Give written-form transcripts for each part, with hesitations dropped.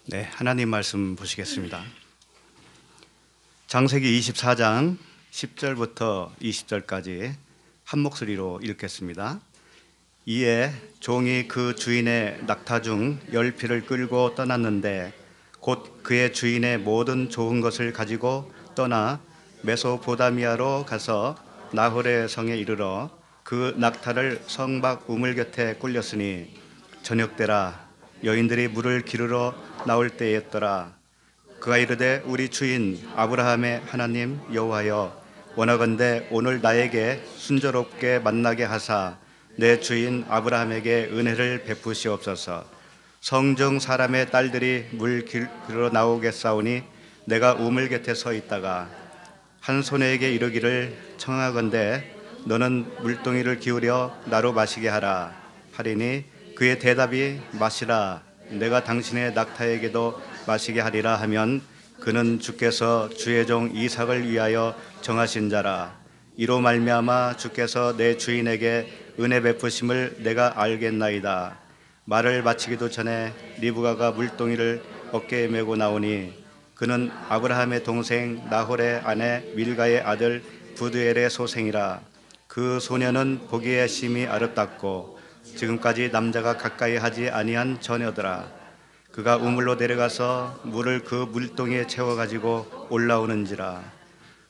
네, 하나님 말씀 보시겠습니다. 창세기 24장 10절부터 20절까지 한 목소리로 읽겠습니다. 이에 종이 그 주인의 낙타 중 10匹을 끌고 떠났는데 곧 그의 주인의 모든 좋은 것을 가지고 떠나 메소포다미아로 가서 나홀의 성에 이르러 그 낙타를 성 밖 우물 곁에 꿀렸으니 저녁 때라 여인들이 물을 기르러 나올 때였더라. 그가 이르되 우리 주인 아브라함의 하나님 여호와여 원하건대 오늘 나에게 순조롭게 만나게 하사 내 주인 아브라함에게 은혜를 베푸시옵소서. 성중 사람의 딸들이 물 기르러 나오겠사오니 내가 우물 곁에 서 있다가 한 소녀에게 이르기를 청하건대 너는 물동이를 기울여 나로 마시게 하라 하리니 그의 대답이 마시라 내가 당신의 낙타에게도 마시게 하리라 하면 그는 주께서 주의 종 이삭을 위하여 정하신 자라. 이로 말미암아 주께서 내 주인에게 은혜 베푸심을 내가 알겠나이다. 말을 마치기도 전에 리브가가 물동이를 어깨에 메고 나오니 그는 아브라함의 동생 나홀의 아내 밀가의 아들 부두엘의 소생이라. 그 소녀는 보기에 심히 아름답고 지금까지 남자가 가까이 하지 아니한 처녀더라. 그가 우물로 내려가서 물을 그 물동이에 채워가지고 올라오는지라.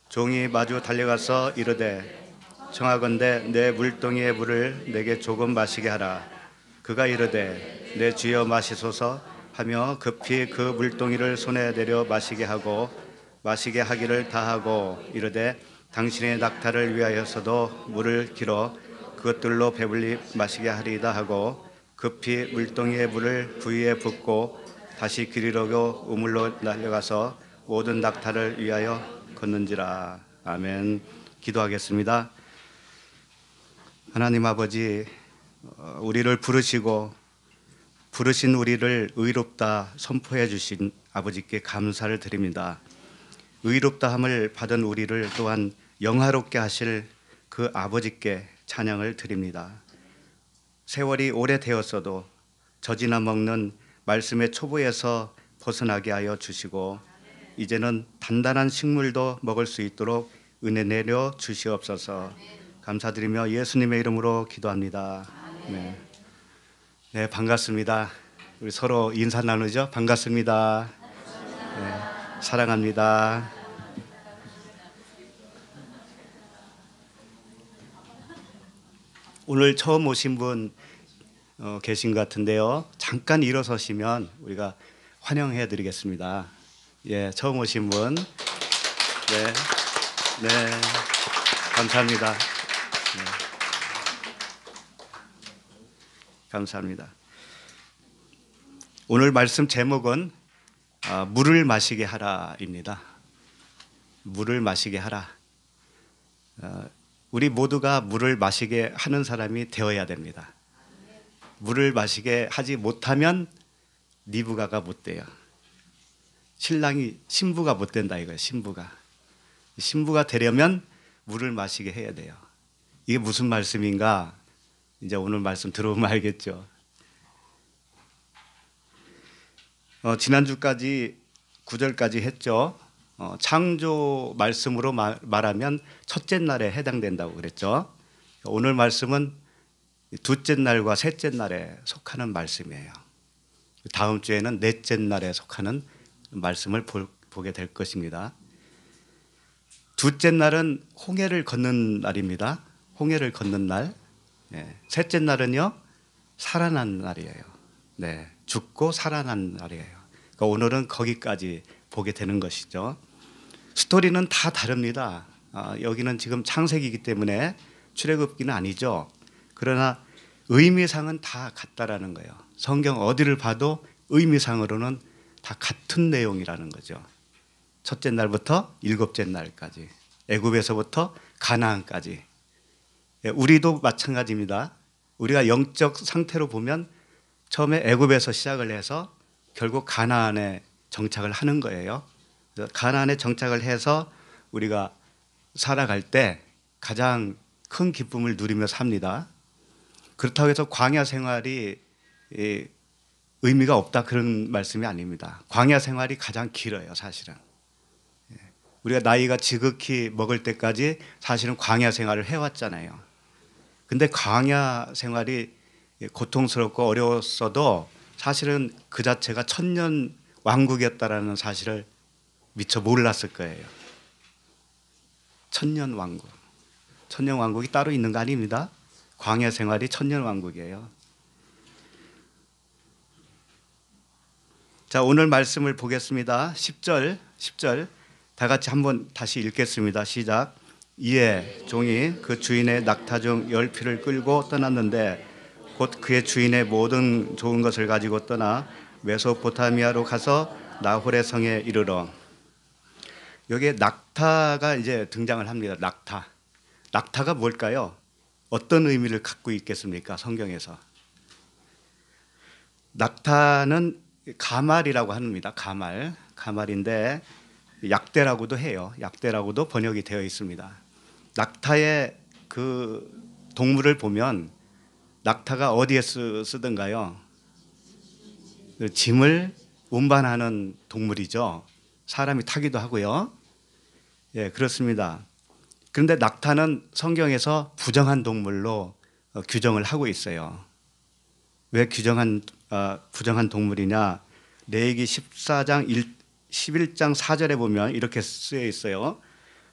종이 마주 달려가서 이르되 청하건대 내 물동이의 물을 내게 조금 마시게 하라. 그가 이르되 내 주여 마시소서 하며 급히 그 물동이를 손에 내려 마시게 하고 마시게 하기를 다하고 이르되 당신의 낙타를 위하여서도 물을 길어 그것들로 배불리 마시게 하리이다 하고 급히 물동이의 물을 부위에 붓고 다시 기르려고 우물로 날려가서 모든 낙타를 위하여 걷는지라. 아멘. 기도하겠습니다. 하나님 아버지, 우리를 부르신 우리를 의롭다 선포해 주신 아버지께 감사를 드립니다. 의롭다함을 받은 우리를 또한 영화롭게 하실 그 아버지께 찬양을 드립니다. 세월이 오래되었어도 젖이나 먹는 말씀의 초보에서 벗어나게 하여 주시고 이제는 단단한 식물도 먹을 수 있도록 은혜 내려 주시옵소서. 감사드리며 예수님의 이름으로 기도합니다. 네, 네 반갑습니다. 우리 서로 인사 나누죠. 반갑습니다. 네, 사랑합니다. 오늘 처음 오신 분 계신 것 같은데요. 잠깐 일어서시면 우리가 환영해 드리겠습니다. 예, 처음 오신 분. 네, 네, 감사합니다. 네, 감사합니다. 오늘 말씀 제목은 물을 마시게 하라입니다. 물을 마시게 하라. 우리 모두가 물을 마시게 하는 사람이 되어야 됩니다. 물을 마시게 하지 못하면 리브가가 못 돼요. 신부가 못 된다 이거예요. 신부가 되려면 물을 마시게 해야 돼요. 이게 무슨 말씀인가? 이제 오늘 말씀 들어보면 알겠죠. 지난주까지 9절까지 했죠. 창조 말씀으로 말하면 첫째 날에 해당된다고 그랬죠. 오늘 말씀은 둘째 날과 셋째 날에 속하는 말씀이에요. 다음 주에는 넷째 날에 속하는 말씀을 보게 될 것입니다. 둘째 날은 홍해를 걷는 날입니다. 홍해를 걷는 날. 네. 셋째 날은요 살아난 날이에요. 네. 죽고 살아난 날이에요. 그러니까 오늘은 거기까지 보게 되는 것이죠. 스토리는 다 다릅니다. 여기는 지금 창세기이기 때문에 출애굽기는 아니죠. 그러나 의미상은 다 같다라는 거예요. 성경 어디를 봐도 의미상으로는 다 같은 내용이라는 거죠. 첫째 날부터 일곱째 날까지, 애굽에서부터 가나안까지. 우리도 마찬가지입니다. 우리가 영적 상태로 보면 처음에 애굽에서 시작을 해서 결국 가나안에 정착을 하는 거예요. 그래서 가나안에 정착을 해서 우리가 살아갈 때 가장 큰 기쁨을 누리며 삽니다. 그렇다고 해서 광야 생활이 의미가 없다 그런 말씀이 아닙니다. 광야 생활이 가장 길어요, 사실은. 우리가 나이가 지극히 먹을 때까지 사실은 광야 생활을 해왔잖아요. 근데 광야 생활이 고통스럽고 어려웠어도 사실은 그 자체가 천년 왕국이었다라는 사실을 미처 몰랐을 거예요. 천년 왕국. 천년 왕국이 따로 있는 거 아닙니다. 광야 생활이 천년 왕국이에요. 자, 오늘 말씀을 보겠습니다. 10절 다 같이 한번 다시 읽겠습니다. 시작. 이에 종이 그 주인의 낙타 중 10피를 끌고 떠났는데 곧 그의 주인의 모든 좋은 것을 가지고 떠나 메소포타미아로 가서 나홀의 성에 이르러. 여기에 낙타가 이제 등장을 합니다. 낙타가 뭘까요? 어떤 의미를 갖고 있겠습니까? 성경에서. 낙타는 가말이라고 합니다. 가말인데 약대라고도 해요. 약대라고도 번역이 되어 있습니다. 낙타의 그 동물을 보면 낙타가 어디에 쓰던가요? 짐을 운반하는 동물이죠. 사람이 타기도 하고요. 예, 그렇습니다. 그런데 낙타는 성경에서 부정한 동물로 규정을 하고 있어요. 왜 부정한 동물이냐? 레위기 11장 4절에 보면 이렇게 쓰여 있어요.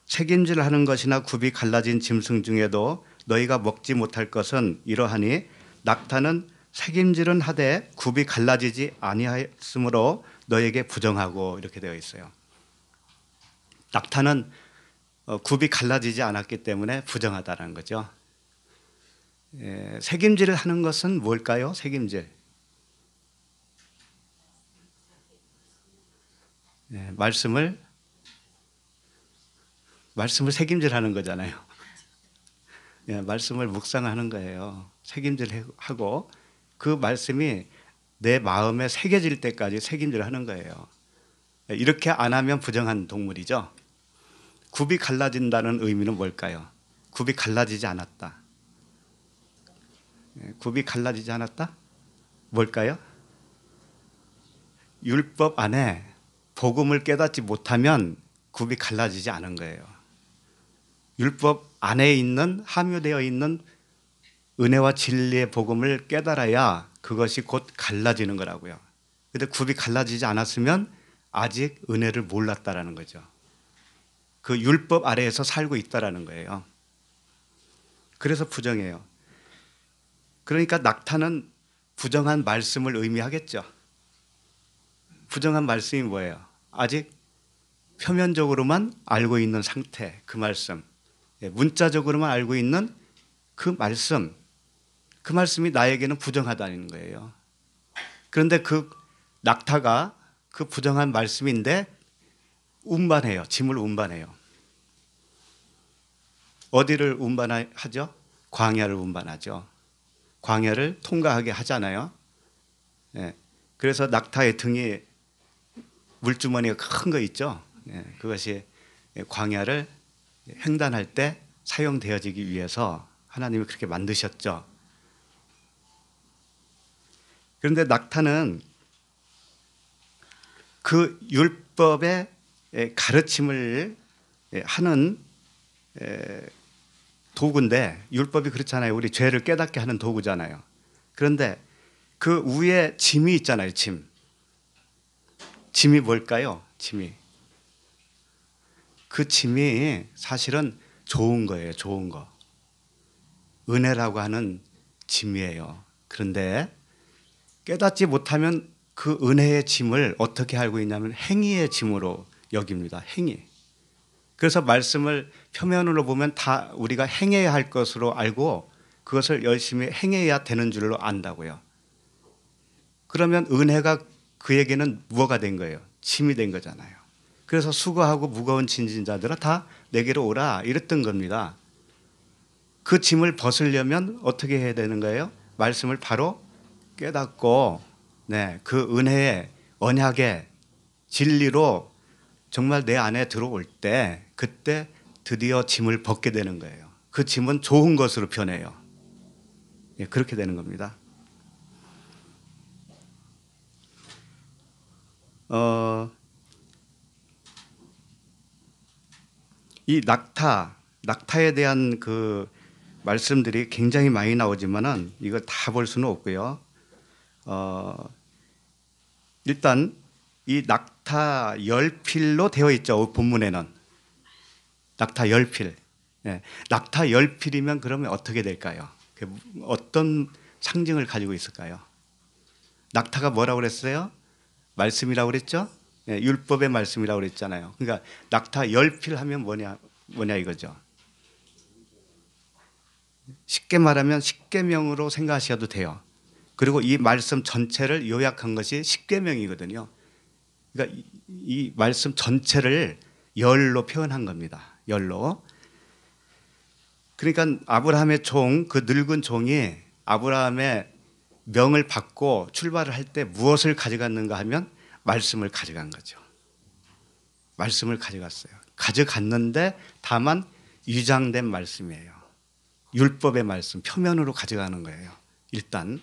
책임질하는 것이나 굽이 갈라진 짐승 중에도 너희가 먹지 못할 것은 이러하니 낙타는 책임질은 하되 굽이 갈라지지 아니하였으므로 너에게 부정하고 이렇게 되어 있어요. 낙타는 굽이 갈라지지 않았기 때문에 부정하다는 거죠. 책임질을 하는 것은 뭘까요? 책임질. 말씀을 책임질하는 거잖아요. 말씀을 묵상하는 거예요. 책임질하고 그 말씀이 내 마음에 새겨질 때까지 책임질하는 거예요. 이렇게 안 하면 부정한 동물이죠. 굽이 갈라진다는 의미는 뭘까요? 굽이 갈라지지 않았다. 굽이 갈라지지 않았다? 뭘까요? 율법 안에 복음을 깨닫지 못하면 굽이 갈라지지 않은 거예요. 율법 안에 있는 함유되어 있는 은혜와 진리의 복음을 깨달아야 그것이 곧 갈라지는 거라고요. 그런데 굽이 갈라지지 않았으면 아직 은혜를 몰랐다라는 거죠. 그 율법 아래에서 살고 있다라는 거예요. 그래서 부정해요. 그러니까 낙타는 부정한 말씀을 의미하겠죠. 부정한 말씀이 뭐예요? 아직 표면적으로만 알고 있는 상태, 그 말씀. 문자적으로만 알고 있는 그 말씀이 나에게는 부정하다는 거예요. 그런데 그 낙타가 그 부정한 말씀인데 운반해요. 짐을 운반해요. 어디를 운반하죠? 광야를 운반하죠. 광야를 통과하게 하잖아요. 그래서 낙타의 등에 물주머니가 큰 거 있죠. 그것이 광야를 횡단할 때 사용되어지기 위해서 하나님이 그렇게 만드셨죠. 그런데 낙타는 그 율법의 가르침을 하는 도구인데, 율법이 그렇잖아요. 우리 죄를 깨닫게 하는 도구잖아요. 그런데 그 위에 짐이 있잖아요. 짐이 뭘까요? 그 짐이 사실은 좋은 거예요. 좋은 거. 은혜라고 하는 짐이에요. 그런데 깨닫지 못하면 그 은혜의 짐을 어떻게 알고 있냐면 행위의 짐으로 여깁니다. 행위. 그래서 말씀을 표면으로 보면 다 우리가 행해야 할 것으로 알고 그것을 열심히 행해야 되는 줄로 안다고요. 그러면 은혜가 그에게는 무엇가 된 거예요? 짐이 된 거잖아요. 그래서 수고하고 무거운 짐진 자들아 다 내게로 오라 이랬던 겁니다. 그 짐을 벗으려면 어떻게 해야 되는 거예요? 말씀을 바로 깨닫고 그 은혜의 언약의 진리로 정말 내 안에 들어올 때 그때 드디어 짐을 벗게 되는 거예요. 그 짐은 좋은 것으로 변해요. 예, 그렇게 되는 겁니다. 이 낙타에 대한 그 말씀들이 굉장히 많이 나오지만은 이걸 다 볼 수는 없고요. 일단 이 낙타 열필로 되어 있죠. 본문에는 낙타 열필. 예, 낙타 열필이면 그러면 어떻게 될까요? 어떤 상징을 가지고 있을까요? 낙타가 뭐라고 그랬어요? 말씀이라고 그랬죠? 예, 율법의 말씀이라고 그랬잖아요. 그러니까 낙타 열필 하면 뭐냐 이거죠. 쉽게 말하면 십계명으로 생각하셔도 돼요. 그리고 이 말씀 전체를 요약한 것이 십계명이거든요. 그러니까 이 말씀 전체를 열로 표현한 겁니다. 열로. 그러니까 아브라함의 그 늙은 종이 아브라함의 명을 받고 출발을 할 때 무엇을 가져갔는가 하면 말씀을 가져간 거죠. 말씀을 가져갔어요. 가져갔는데 다만 위장된 말씀이에요. 율법의 말씀, 표면으로 가져가는 거예요. 일단.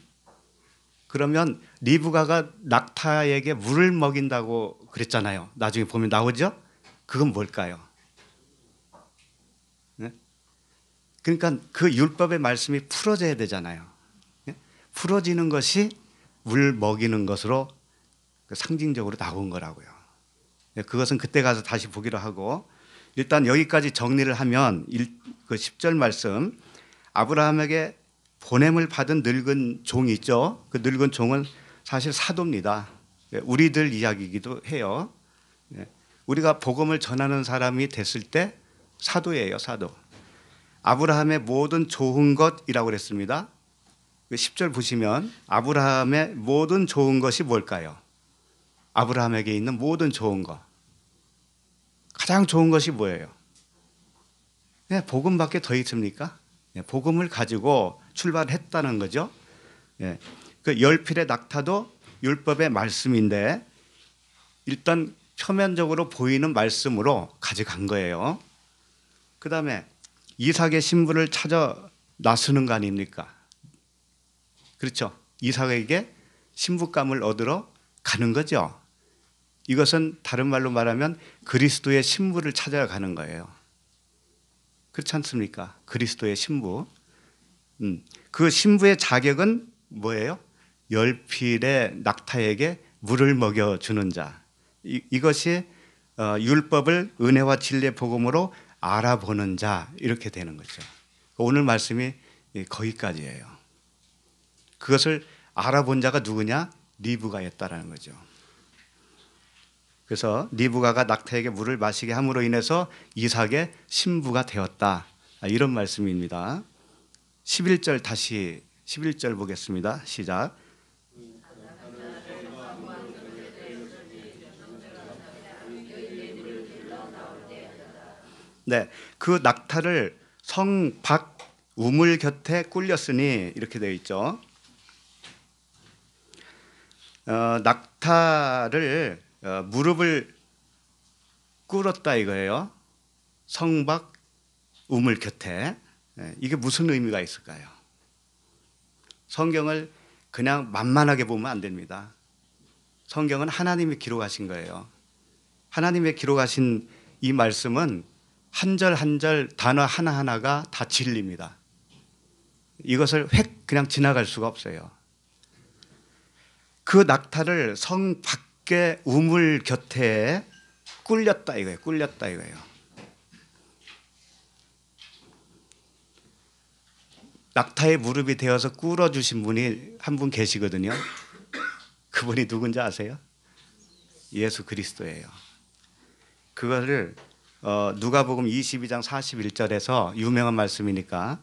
그러면 리브가가 낙타에게 물을 먹인다고 그랬잖아요. 나중에 보면 나오죠? 그건 뭘까요? 네? 그러니까 그 율법의 말씀이 풀어져야 되잖아요. 네? 풀어지는 것이 물 먹이는 것으로 상징적으로 나온 거라고요. 네, 그것은 그때 가서 다시 보기로 하고 일단 여기까지 정리를 하면 그 10절 말씀 아브라함에게 보냄을 받은 늙은 종이 있죠. 그 늙은 종은 사실 사도입니다. 우리들 이야기이기도 해요. 우리가 복음을 전하는 사람이 됐을 때 사도예요. 사도. 아브라함의 모든 좋은 것이라고 그랬습니다. 10절 보시면 아브라함의 모든 좋은 것이 뭘까요? 아브라함에게 있는 모든 좋은 것. 가장 좋은 것이 뭐예요? 복음밖에 더 있습니까? 복음을 가지고 출발했다는 거죠. 그 열필의 낙타도 율법의 말씀인데 일단 표면적으로 보이는 말씀으로 가져간 거예요. 그 다음에 이삭의 신부를 찾아 나서는 거 아닙니까? 그렇죠. 이삭에게 신부감을 얻으러 가는 거죠. 이것은 다른 말로 말하면 그리스도의 신부를 찾아가는 거예요. 그렇지 않습니까? 그리스도의 신부. 그 신부의 자격은 뭐예요? 열필의 낙타에게 물을 먹여주는 자. 이것이 율법을 은혜와 진리의 복음으로 알아보는 자 이렇게 되는 거죠. 오늘 말씀이 거기까지예요. 그것을 알아본 자가 누구냐? 리브가였다라는 거죠. 그래서 리브가가 낙타에게 물을 마시게 함으로 인해서 이삭의 신부가 되었다. 이런 말씀입니다. 11절 다시 11절 보겠습니다. 시작. 네, 그 낙타를 성 밖 우물 곁에 꿀렸으니 이렇게 되어 있죠. 낙타를 무릎을 꿇었다 이거예요. 성 밖 우물 곁에. 이게 무슨 의미가 있을까요? 성경을 그냥 만만하게 보면 안 됩니다. 성경은 하나님이 기록하신 거예요. 하나님의 기록하신 이 말씀은 한 절 한 절 단어 하나하나가 다 진리입니다. 이것을 획 그냥 지나갈 수가 없어요. 그 낙타를 성 밖의 우물 곁에 꿀렸다 이거예요. 꿀렸다 이거예요. 낙타의 무릎이 되어서 꿇어주신 분이 한 분 계시거든요. 그분이 누군지 아세요? 예수 그리스도예요. 그거를 누가복음 22장 41절에서 유명한 말씀이니까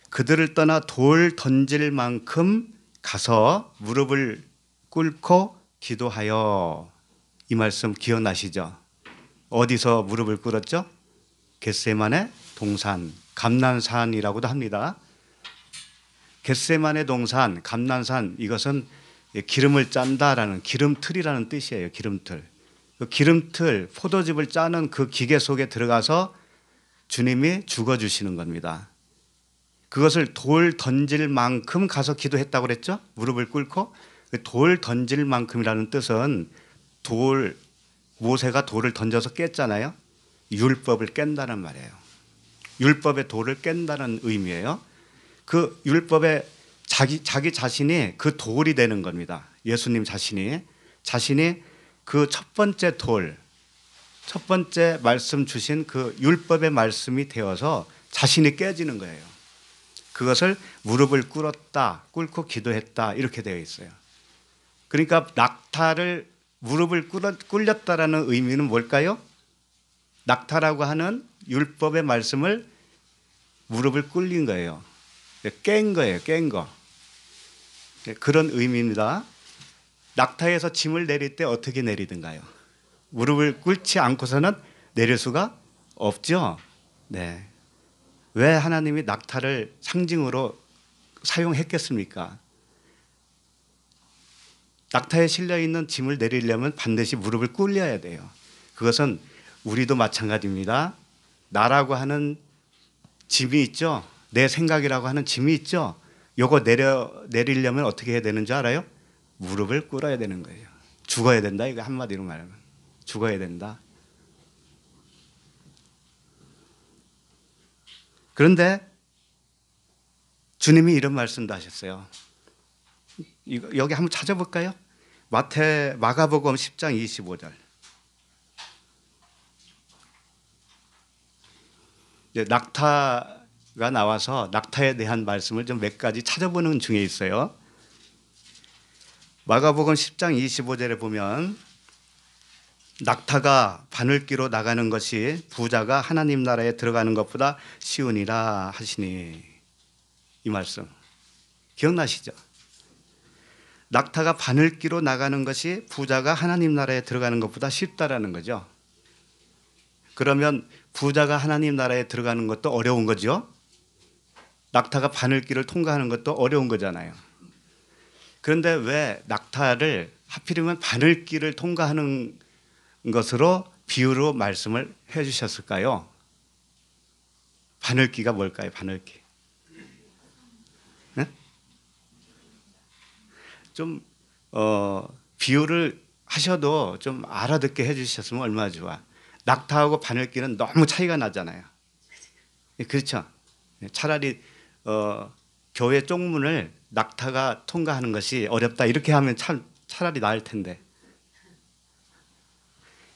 그들을 떠나 돌 던질 만큼 가서 무릎을 꿇고 기도하여. 이 말씀 기억나시죠? 어디서 무릎을 꿇었죠? 겟세마네 동산, 감난산이라고도 합니다. 겟세마네 동산, 감난산, 이것은 기름을 짠다라는 기름틀이라는 뜻이에요. 기름틀. 그 기름틀, 포도즙을 짜는 그 기계 속에 들어가서 주님이 죽어주시는 겁니다. 그것을 돌 던질 만큼 가서 기도했다고 그랬죠? 무릎을 꿇고. 돌 던질 만큼이라는 뜻은 모세가 돌을 던져서 깼잖아요. 율법을 깬다는 말이에요. 율법의 돌을 깬다는 의미예요. 그 율법에 자기 자신이 그 돌이 되는 겁니다. 예수님 자신이 그 첫 번째 돌, 첫 번째 말씀 주신 그 율법의 말씀이 되어서 자신이 깨지는 거예요. 그것을 무릎을 꿇고 기도했다 이렇게 되어 있어요. 그러니까 낙타를 무릎을 꿇렸다라는 의미는 뭘까요? 낙타라고 하는 율법의 말씀을 무릎을 꿇린 거예요. 깬 거예요. 깬 거. 그런 의미입니다. 낙타에서 짐을 내릴 때 어떻게 내리든가요? 무릎을 꿇지 않고서는 내릴 수가 없죠. 네. 왜 하나님이 낙타를 상징으로 사용했겠습니까? 낙타에 실려 있는 짐을 내리려면 반드시 무릎을 꿇려야 돼요. 그것은 우리도 마찬가지입니다. 나라고 하는 짐이 있죠. 내 생각이라고 하는 짐이 있죠. 요거 내리려면 어떻게 해야 되는 줄 알아요? 무릎을 꿇어야 되는 거예요. 죽어야 된다. 이거 한마디로 말하면 죽어야 된다. 그런데 주님이 이런 말씀도 하셨어요. 여기 한번 찾아볼까요? 마가복음 10장 25절. 낙타가 나와서 낙타에 대한 말씀을 좀 몇 가지 찾아보는 중에 있어요. 마가복음 10장 25절에 보면 낙타가 바늘기로 나가는 것이 부자가 하나님 나라에 들어가는 것보다 쉬우니라 하시니, 이 말씀 기억나시죠? 낙타가 바늘기로 나가는 것이 부자가 하나님 나라에 들어가는 것보다 쉽다라는 거죠. 그러면 부자가 하나님 나라에 들어가는 것도 어려운 거죠. 낙타가 바늘길을 통과하는 것도 어려운 거잖아요. 그런데 왜 낙타를 하필이면 바늘길을 통과하는 것으로 비유로 말씀을 해 주셨을까요? 바늘기가 뭘까요? 바늘기. 네? 좀 비유를 하셔도 좀 알아듣게 해 주셨으면 얼마나 좋아. 낙타하고 바늘기는 너무 차이가 나잖아요. 그렇죠? 차라리 교회 쪽문을 낙타가 통과하는 것이 어렵다 이렇게 하면 차라리 나을 텐데,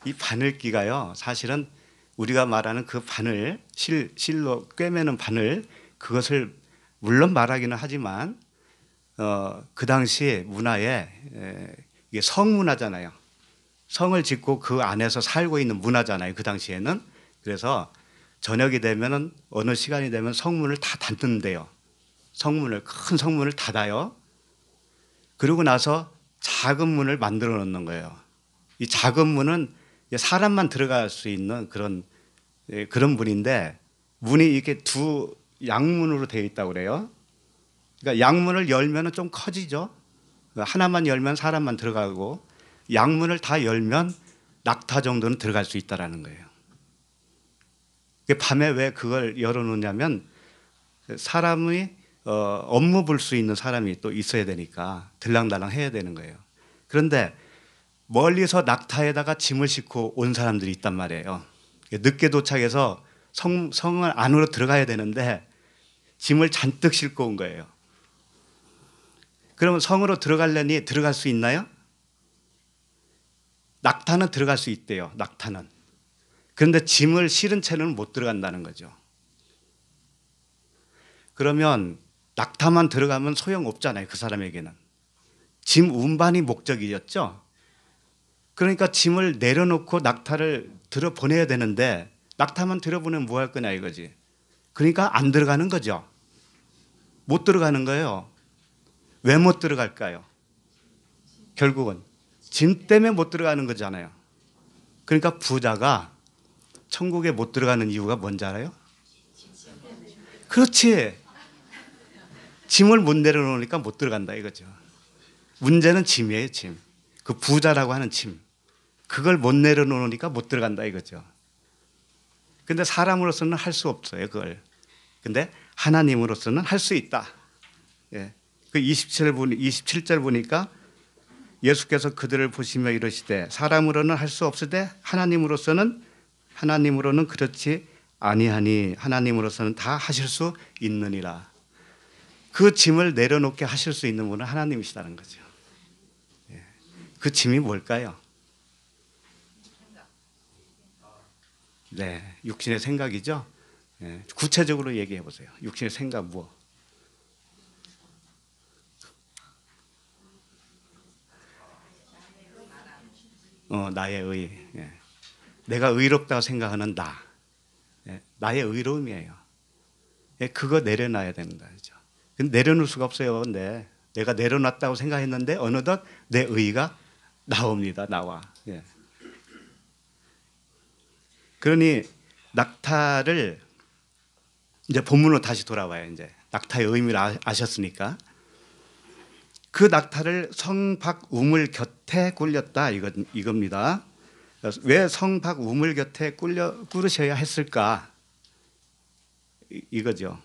이 바늘기가요 사실은 우리가 말하는 그 바늘, 실로 꿰매는 바늘, 그것을 물론 말하기는 하지만 그 당시 문화에 이게 성문화잖아요. 성을 짓고 그 안에서 살고 있는 문화잖아요. 그 당시에는. 그래서 저녁이 되면은 어느 시간이 되면 성문을 다 닫는데요. 큰 성문을 닫아요. 그러고 나서 작은 문을 만들어 놓는 거예요. 이 작은 문은 사람만 들어갈 수 있는 그런 문인데, 문이 이렇게 두 양문으로 되어 있다고 그래요. 그러니까 양문을 열면은 좀 커지죠. 하나만 열면 사람만 들어가고, 양문을 다 열면 낙타 정도는 들어갈 수 있다라는 거예요. 밤에 왜 그걸 열어놓냐면 사람이 업무 볼 수 있는 사람이 또 있어야 되니까 들랑달랑 해야 되는 거예요. 그런데 멀리서 낙타에다가 짐을 싣고 온 사람들이 있단 말이에요. 늦게 도착해서 성을 안으로 들어가야 되는데 짐을 잔뜩 싣고 온 거예요. 그러면 성으로 들어가려니 들어갈 수 있나요? 낙타는 들어갈 수 있대요. 낙타는. 그런데 짐을 실은 채는 못 들어간다는 거죠. 그러면 낙타만 들어가면 소용없잖아요. 그 사람에게는. 짐 운반이 목적이었죠. 그러니까 짐을 내려놓고 낙타를 들어보내야 되는데 낙타만 들어보내면 뭐 할 거냐 이거지. 그러니까 안 들어가는 거죠. 못 들어가는 거예요. 왜 못 들어갈까요? 결국은 짐 때문에 못 들어가는 거잖아요. 그러니까 부자가 천국에 못 들어가는 이유가 뭔지 알아요? 그렇지. 짐을 못 내려놓으니까 못 들어간다 이거죠. 문제는 짐이에요. 짐. 그 부자라고 하는 짐. 그걸 못 내려놓으니까 못 들어간다 이거죠. 근데 사람으로서는 할 수 없어요, 그걸. 근데 하나님으로서는 할 수 있다. 예. 그 27절 보니까 예수께서 그들을 보시며 이르시되 사람으로는 할 수 없으되 하나님으로는 그렇지 아니하니 하나님으로서는 다 하실 수 있느니라. 그 짐을 내려놓게 하실 수 있는 분은 하나님이시다는 거죠. 예. 그 짐이 뭘까요? 네, 육신의 생각이죠. 예. 구체적으로 얘기해 보세요. 육신의 생각 무엇? 나의 의. 예. 내가 의롭다고 생각하는 나. 예. 나의 의로움이에요. 예. 그거 내려놔야 된다. 그죠? 근데 내려놓을 수가 없어요. 근데 내가 내려놨다고 생각했는데 어느덧 내 의가 나옵니다. 나와. 예. 그러니 낙타를 이제 본문으로 다시 돌아와요. 이제 낙타의 의미를 아셨으니까 그 낙타를 성박 우물 곁에 꿀렸다 이겁니다. 왜 성박 우물 곁에 꿀으셔야 했을까? 이거죠.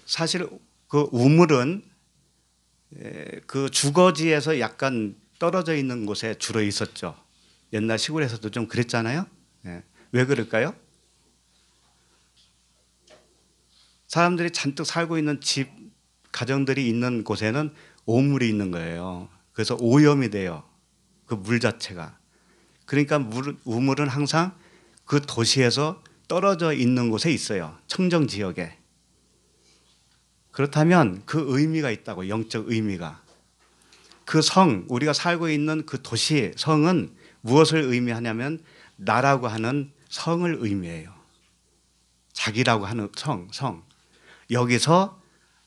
사실 그 우물은 그 주거지에서 약간 떨어져 있는 곳에 주로 있었죠. 옛날 시골에서도 좀 그랬잖아요. 왜 그럴까요? 사람들이 잔뜩 살고 있는 집, 가정들이 있는 곳에는 오물이 있는 거예요. 그래서 오염이 돼요. 그 물 자체가. 그러니까 우물은 항상 그 도시에서 떨어져 있는 곳에 있어요. 청정 지역에. 그렇다면 그 의미가 있다고, 영적 의미가. 그 성, 우리가 살고 있는 그 도시, 성은 무엇을 의미하냐면 나라고 하는 성을 의미해요. 자기라고 하는 성. 여기서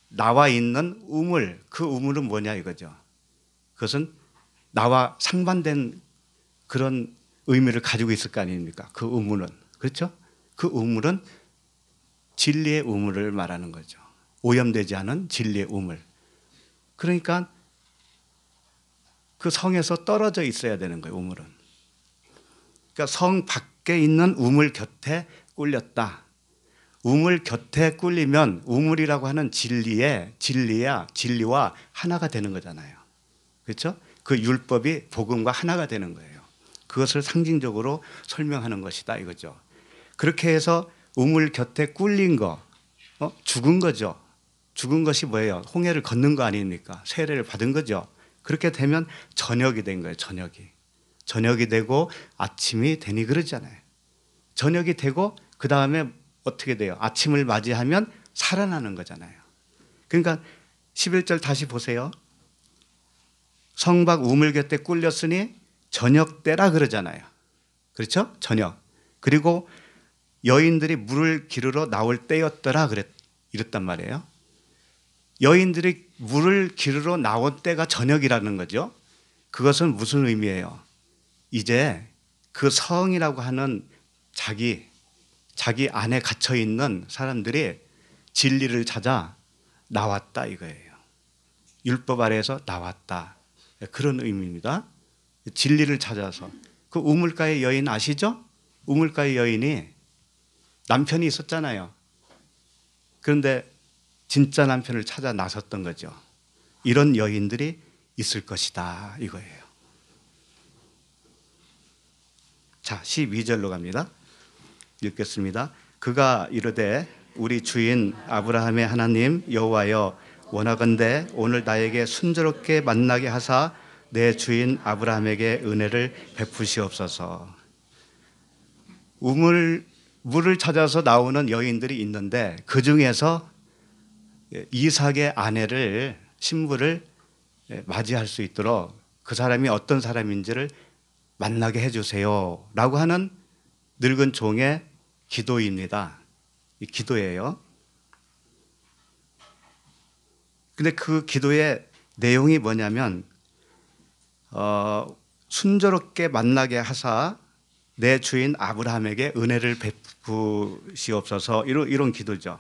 나와 있는 우물, 그 우물은 뭐냐 이거죠. 그것은 나와 상반된 그런 의미를 가지고 있을 거 아닙니까? 그 우물은. 그렇죠? 그 우물은 진리의 우물을 말하는 거죠. 오염되지 않은 진리의 우물. 그러니까 그 성에서 떨어져 있어야 되는 거예요, 우물은. 그러니까 성 밖에 있는 우물 곁에 꿀렸다. 우물 곁에 꿀리면 우물이라고 하는 진리와 하나가 되는 거잖아요. 그렇죠? 그 율법이 복음과 하나가 되는 거예요. 그것을 상징적으로 설명하는 것이다 이거죠. 그렇게 해서 우물 곁에 꿀린 거, 죽은 거죠. 죽은 것이 뭐예요? 홍해를 걷는 거 아닙니까? 세례를 받은 거죠. 그렇게 되면 저녁이 된 거예요. 저녁이 되고 아침이 되니 그러잖아요. 저녁이 되고 그 다음에 어떻게 돼요? 아침을 맞이하면 살아나는 거잖아요. 그러니까 11절 다시 보세요. 성박 우물 곁에 꿀렸으니 저녁 때라 그러잖아요. 그렇죠? 저녁. 그리고 여인들이 물을 기르러 나올 때였더라 이랬단 말이에요. 여인들이 물을 기르러 나온 때가 저녁이라는 거죠. 그것은 무슨 의미예요? 이제 그 성이라고 하는 자기 안에 갇혀 있는 사람들이 진리를 찾아 나왔다 이거예요. 율법 아래에서 나왔다. 그런 의미입니다. 진리를 찾아서. 그 우물가의 여인 아시죠? 우물가의 여인이 남편이 있었잖아요. 그런데 진짜 남편을 찾아 나섰던 거죠. 이런 여인들이 있을 것이다 이거예요. 자, 12절로 갑니다. 읽겠습니다. 그가 이르되 우리 주인 아브라함의 하나님 여호와여 원하건대 오늘 나에게 순조롭게 만나게 하사 내 주인 아브라함에게 은혜를 베푸시옵소서. 물을 찾아서 나오는 여인들이 있는데 그 중에서 이삭의 신부를 맞이할 수 있도록 그 사람이 어떤 사람인지를 만나게 해주세요 라고 하는 늙은 종의 기도입니다. 이 기도예요. 근데 그 기도의 내용이 뭐냐면 순조롭게 만나게 하사 내 주인 아브라함에게 은혜를 베푸시옵소서 이런 기도죠.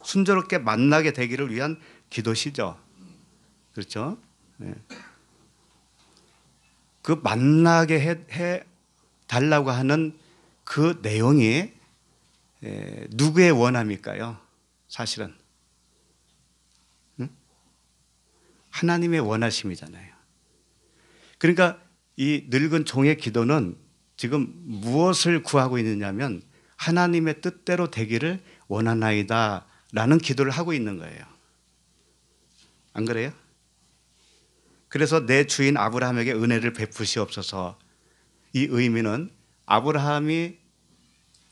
순조롭게 만나게 되기를 위한 기도시죠. 그렇죠? 네. 그 만나게 해 달라고 하는 그 내용이 누구의 원함일까요? 사실은 하나님의 원하심이잖아요. 그러니까 이 늙은 종의 기도는 지금 무엇을 구하고 있느냐면 하나님의 뜻대로 되기를 원하나이다 라는 기도를 하고 있는 거예요. 안 그래요? 그래서 내 주인 아브라함에게 은혜를 베푸시옵소서. 이 의미는 아브라함이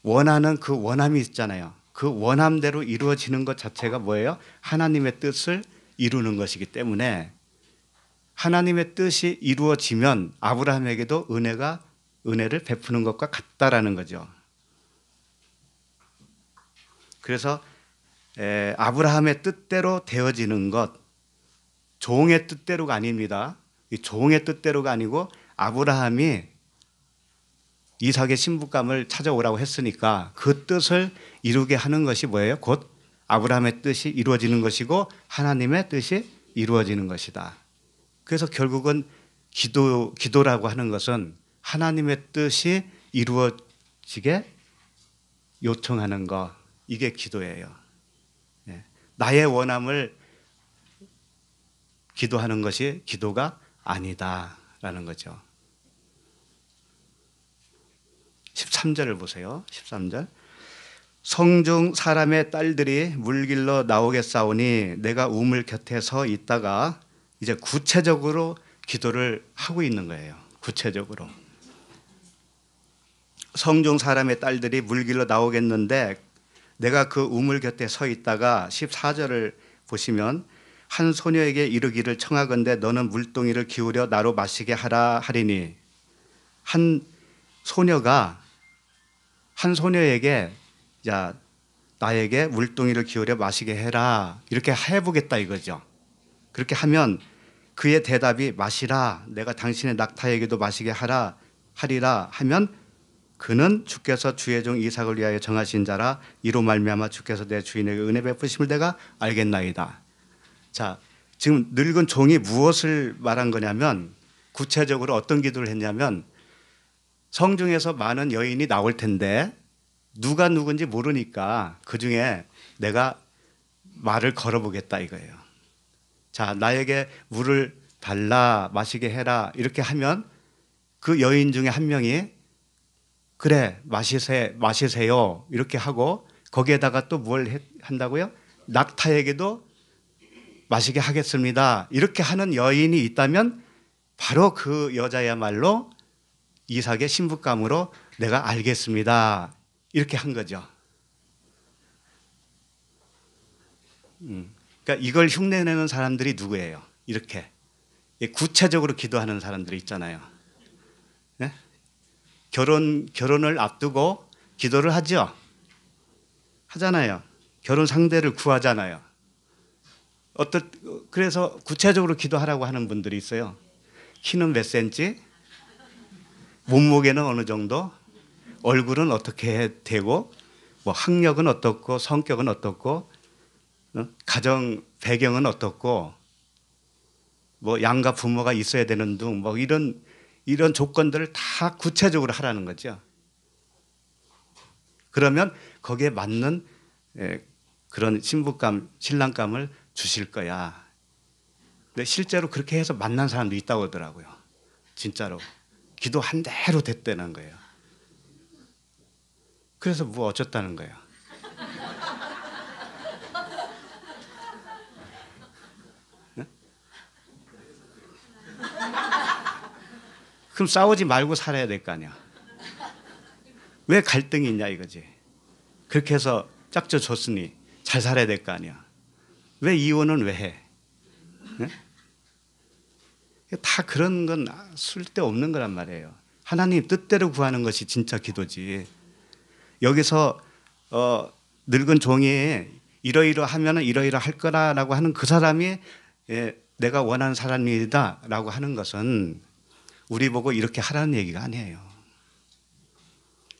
원하는 그 원함이 있잖아요. 그 원함대로 이루어지는 것 자체가 뭐예요? 하나님의 뜻을 이루는 것이기 때문에 하나님의 뜻이 이루어지면 아브라함에게도 은혜를 베푸는 것과 같다라는 거죠. 그래서 아브라함의 뜻대로 되어지는 것, 종의 뜻대로가 아닙니다. 이 종의 뜻대로가 아니고 아브라함이 이삭의 신부감을 찾아오라고 했으니까 그 뜻을 이루게 하는 것이 뭐예요? 곧 아브라함의 뜻이 이루어지는 것이고 하나님의 뜻이 이루어지는 것이다. 그래서 결국은 기도라고 하는 것은 하나님의 뜻이 이루어지게 요청하는 것, 이게 기도예요. 나의 원함을 기도하는 것이 기도가 아니다라는 거죠. 13절을 보세요. 13절. 성중 사람의 딸들이 물길로 나오겠사오니 내가 우물 곁에 서 있다가 이제 구체적으로 기도를 하고 있는 거예요. 구체적으로. 성중 사람의 딸들이 물길로 나오겠는데 내가 그 우물 곁에 서 있다가 14절을 보시면 한 소녀에게 이르기를 청하건대 너는 물동이를 기울여 나로 마시게 하라 하리니 한 소녀에게 야 나에게 물동이를 기울여 마시게 해라 이렇게 해보겠다 이거죠. 그렇게 하면 그의 대답이 마시라 내가 당신의 낙타에게도 마시게 하리라 하면 그는 주께서 주의 종 이삭을 위하여 정하신 자라 이로 말미암아 주께서 내 주인에게 은혜 베푸심을 내가 알겠나이다. 자, 지금 늙은 종이 무엇을 말한 거냐면 구체적으로 어떤 기도를 했냐면 성중에서 많은 여인이 나올 텐데 누가 누군지 모르니까 그중에 내가 말을 걸어보겠다 이거예요. 자, 나에게 물을 달라 마시게 해라 이렇게 하면 그 여인 중에 한 명이 그래 마시세요 이렇게 하고 거기에다가 또 뭘 한다고요? 낙타에게도 마시게 하겠습니다 이렇게 하는 여인이 있다면 바로 그 여자야말로 이삭의 신부감으로 내가 알겠습니다 이렇게 한 거죠. 그러니까 이걸 흉내내는 사람들이 누구예요? 이렇게 구체적으로 기도하는 사람들이 있잖아요. 네? 결혼을 앞두고 기도를 하잖아요. 결혼 상대를 구하잖아요. 그래서 구체적으로 기도하라고 하는 분들이 있어요. 키는 몇 센치, 몸무게는 어느 정도, 얼굴은 어떻게 되고, 뭐 학력은 어떻고, 성격은 어떻고, 가정 배경은 어떻고, 뭐 양가 부모가 있어야 되는 등, 뭐 이런 조건들을 다 구체적으로 하라는 거죠. 그러면 거기에 맞는 그런 신부감, 신랑감을 주실 거야. 근데 실제로 그렇게 해서 만난 사람도 있다고 하더라고요. 진짜로. 기도한 대로 됐다는 거예요. 그래서 뭐 어쩌다는 거예요. 그럼 싸우지 말고 살아야 될 거 아니야. 왜 갈등이 있냐 이거지. 그렇게 해서 짝져 줬으니 잘 살아야 될 거 아니야. 왜 이혼은 왜 해? 네? 다 그런 건 쓸데없는 거란 말이에요. 하나님 뜻대로 구하는 것이 진짜 기도지. 여기서 늙은 종이 이러이러하면 이러이러할 거라고 하는 그 사람이 내가 원하는 사람이다라고 하는 것은 우리 보고 이렇게 하라는 얘기가 아니에요.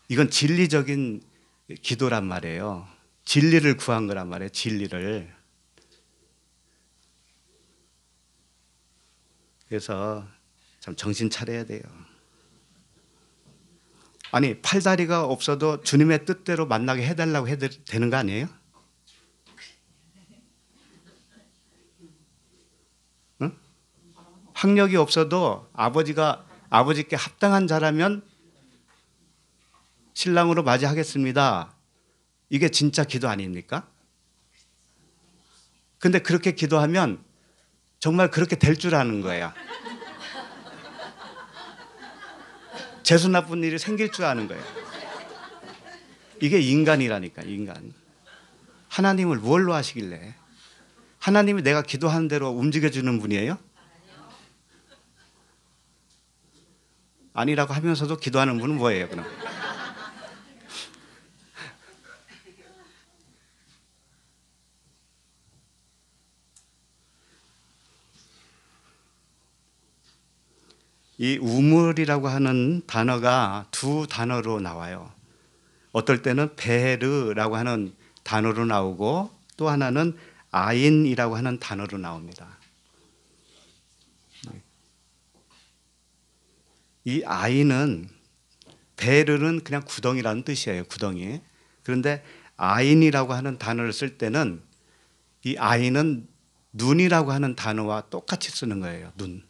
이건 진리적인 기도란 말이에요. 진리를 구한 거란 말이에요. 진리를. 그래서 참 정신 차려야 돼요. 아니 팔다리가 없어도 주님의 뜻대로 만나게 해달라고 해도 되는 거 아니에요? 응? 학력이 없어도 아버지께 합당한 자라면 신랑으로 맞이하겠습니다. 이게 진짜 기도 아닙니까? 근데 그렇게 기도하면 정말 그렇게 될 줄 아는 거예요. 재수 나쁜 일이 생길 줄 아는 거예요. 이게 인간이라니까, 인간. 하나님을 뭘로 하시길래? 하나님이 내가 기도하는 대로 움직여주는 분이에요? 아니라고 하면서도 기도하는 분은 뭐예요, 그럼? 이 우물이라고 하는 단어가 두 단어로 나와요. 어떨 때는 베르라고 하는 단어로 나오고 또 하나는 아인이라고 하는 단어로 나옵니다. 이 아인은 베르는 그냥 구덩이라는 뜻이에요. 구덩이. 그런데 아인이라고 하는 단어를 쓸 때는 이 아인은 눈이라고 하는 단어와 똑같이 쓰는 거예요. 눈.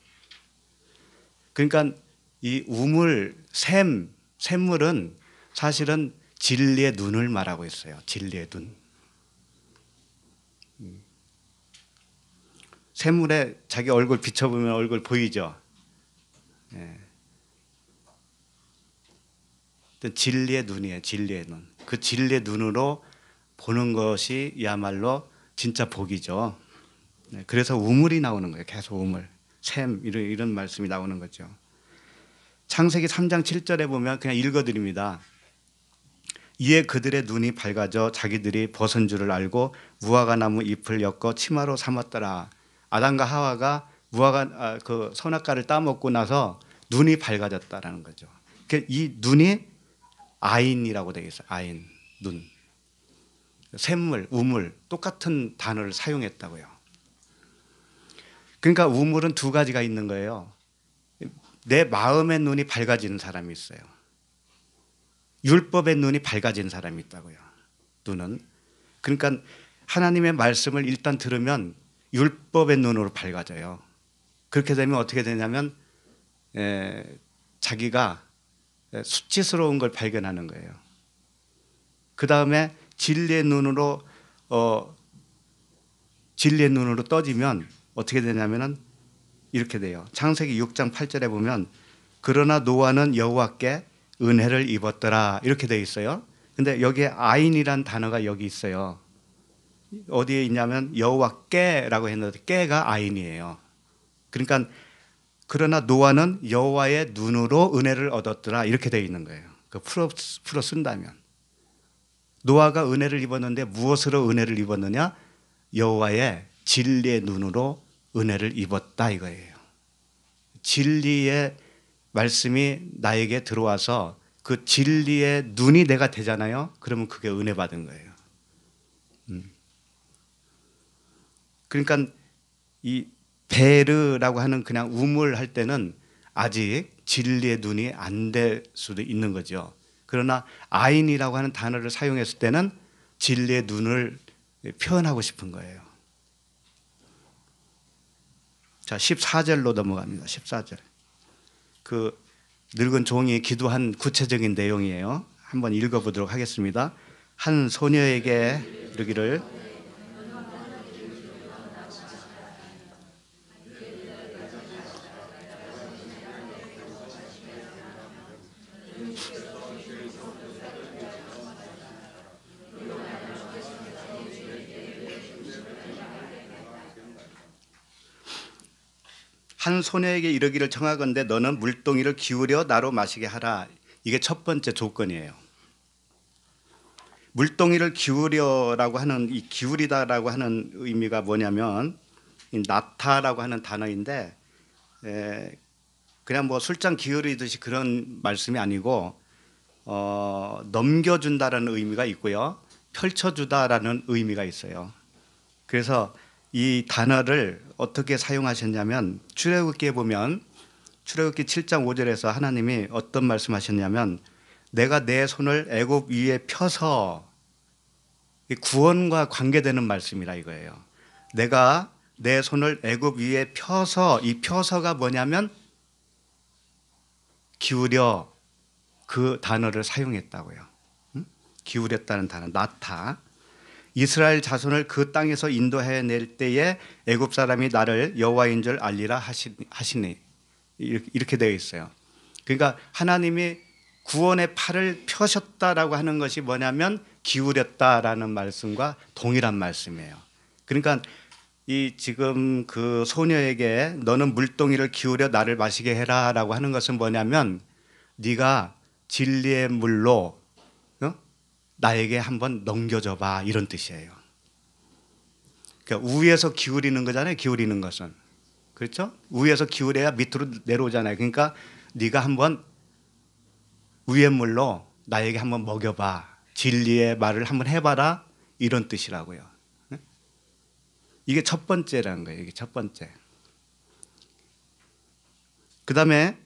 그러니까 이 우물, 샘물은 사실은 진리의 눈을 말하고 있어요. 진리의 눈. 샘물에 자기 얼굴 비춰보면 얼굴 보이죠? 예. 진리의 눈이에요. 진리의 눈. 그 진리의 눈으로 보는 것이야말로 진짜 복이죠. 네. 그래서 우물이 나오는 거예요. 계속 우물. 샘 이런 말씀이 나오는 거죠. 창세기 3장 7절에 보면 그냥 읽어드립니다. 이에 그들의 눈이 밝아져 자기들이 벗은 줄을 알고 무화과 나무 잎을 엮어 치마로 삼았더라. 아담과 하와가 그 선악과를 따먹고 나서 눈이 밝아졌다라는 거죠. 이 눈이 아인이라고 되어 있어요. 아인, 눈. 샘물, 우물 똑같은 단어를 사용했다고요. 그러니까 우물은 두 가지가 있는 거예요. 내 마음의 눈이 밝아지는 사람이 있어요. 율법의 눈이 밝아진 사람이 있다고요. 눈은. 그러니까 하나님의 말씀을 일단 들으면 율법의 눈으로 밝아져요. 그렇게 되면 어떻게 되냐면 자기가 수치스러운 걸 발견하는 거예요. 그 다음에 진리의 눈으로 떠지면 어떻게 되냐면은 이렇게 돼요. 창세기 6장 8절에 보면 그러나 노아는 여호와께 은혜를 입었더라 이렇게 돼 있어요. 근데 여기에 아인이란 단어가 여기 있어요. 어디에 있냐면 여호와께라고 했는데 깨가 아인이에요. 그러니까 그러나 노아는 여호와의 눈으로 은혜를 얻었더라 이렇게 돼 있는 거예요. 그 풀어 쓴다면 노아가 은혜를 입었는데 무엇으로 은혜를 입었느냐? 여호와의 진리의 눈으로 은혜를 입었다 이거예요. 진리의 말씀이 나에게 들어와서 그 진리의 눈이 내가 되잖아요. 그러면 그게 은혜 받은 거예요. 그러니까 이 베르라고 하는 그냥 우물 할 때는 아직 진리의 눈이 안 될 수도 있는 거죠. 그러나 아인이라고 하는 단어를 사용했을 때는 진리의 눈을 표현하고 싶은 거예요. 자, 14절로 넘어갑니다. 14절. 그 늙은 종이 기도한 구체적인 내용이에요. 한번 읽어보도록 하겠습니다. 한 소녀에게 이르기를 한 소녀에게 이르기를 청하건대 너는 물동이를 기울여 나로 마시게 하라. 이게 첫 번째 조건이에요. 물동이를 기울여라고 하는 이 기울이다라고 하는 의미가 뭐냐면 이 나타라고 하는 단어인데 그냥 뭐 술잔 기울이듯이 그런 말씀이 아니고 넘겨준다라는 의미가 있고요. 펼쳐주다라는 의미가 있어요. 그래서 이 단어를 어떻게 사용하셨냐면 출애굽기에 보면 출애굽기 7장 5절에서 하나님이 어떤 말씀하셨냐면 내가 내 손을 애굽 위에 펴서, 구원과 관계되는 말씀이라 이거예요. 내가 내 손을 애굽 위에 펴서, 이 펴서가 뭐냐면 기울여, 그 단어를 사용했다고요. 기울였다는 단어, 나타. 이스라엘 자손을 그 땅에서 인도해낼 때에 애굽 사람이 나를 여호와인 줄 알리라 하시니, 이렇게 되어 있어요. 그러니까 하나님이 구원의 팔을 펴셨다라고 하는 것이 뭐냐면 기울였다라는 말씀과 동일한 말씀이에요. 그러니까 이 지금 그 소녀에게 너는 물동이를 기울여 나를 마시게 해라라고 하는 것은 뭐냐면 네가 진리의 물로 나에게 한번 넘겨줘봐, 이런 뜻이에요. 그러니까 위에서 기울이는 거잖아요. 기울이는 것은, 그렇죠? 위에서 기울여야 밑으로 내려오잖아요. 그러니까 네가 한번 위의 물로 나에게 한번 먹여봐, 진리의 말을 한번 해봐라, 이런 뜻이라고요. 이게 첫 번째라는 거예요. 이게 첫 번째. 그 다음에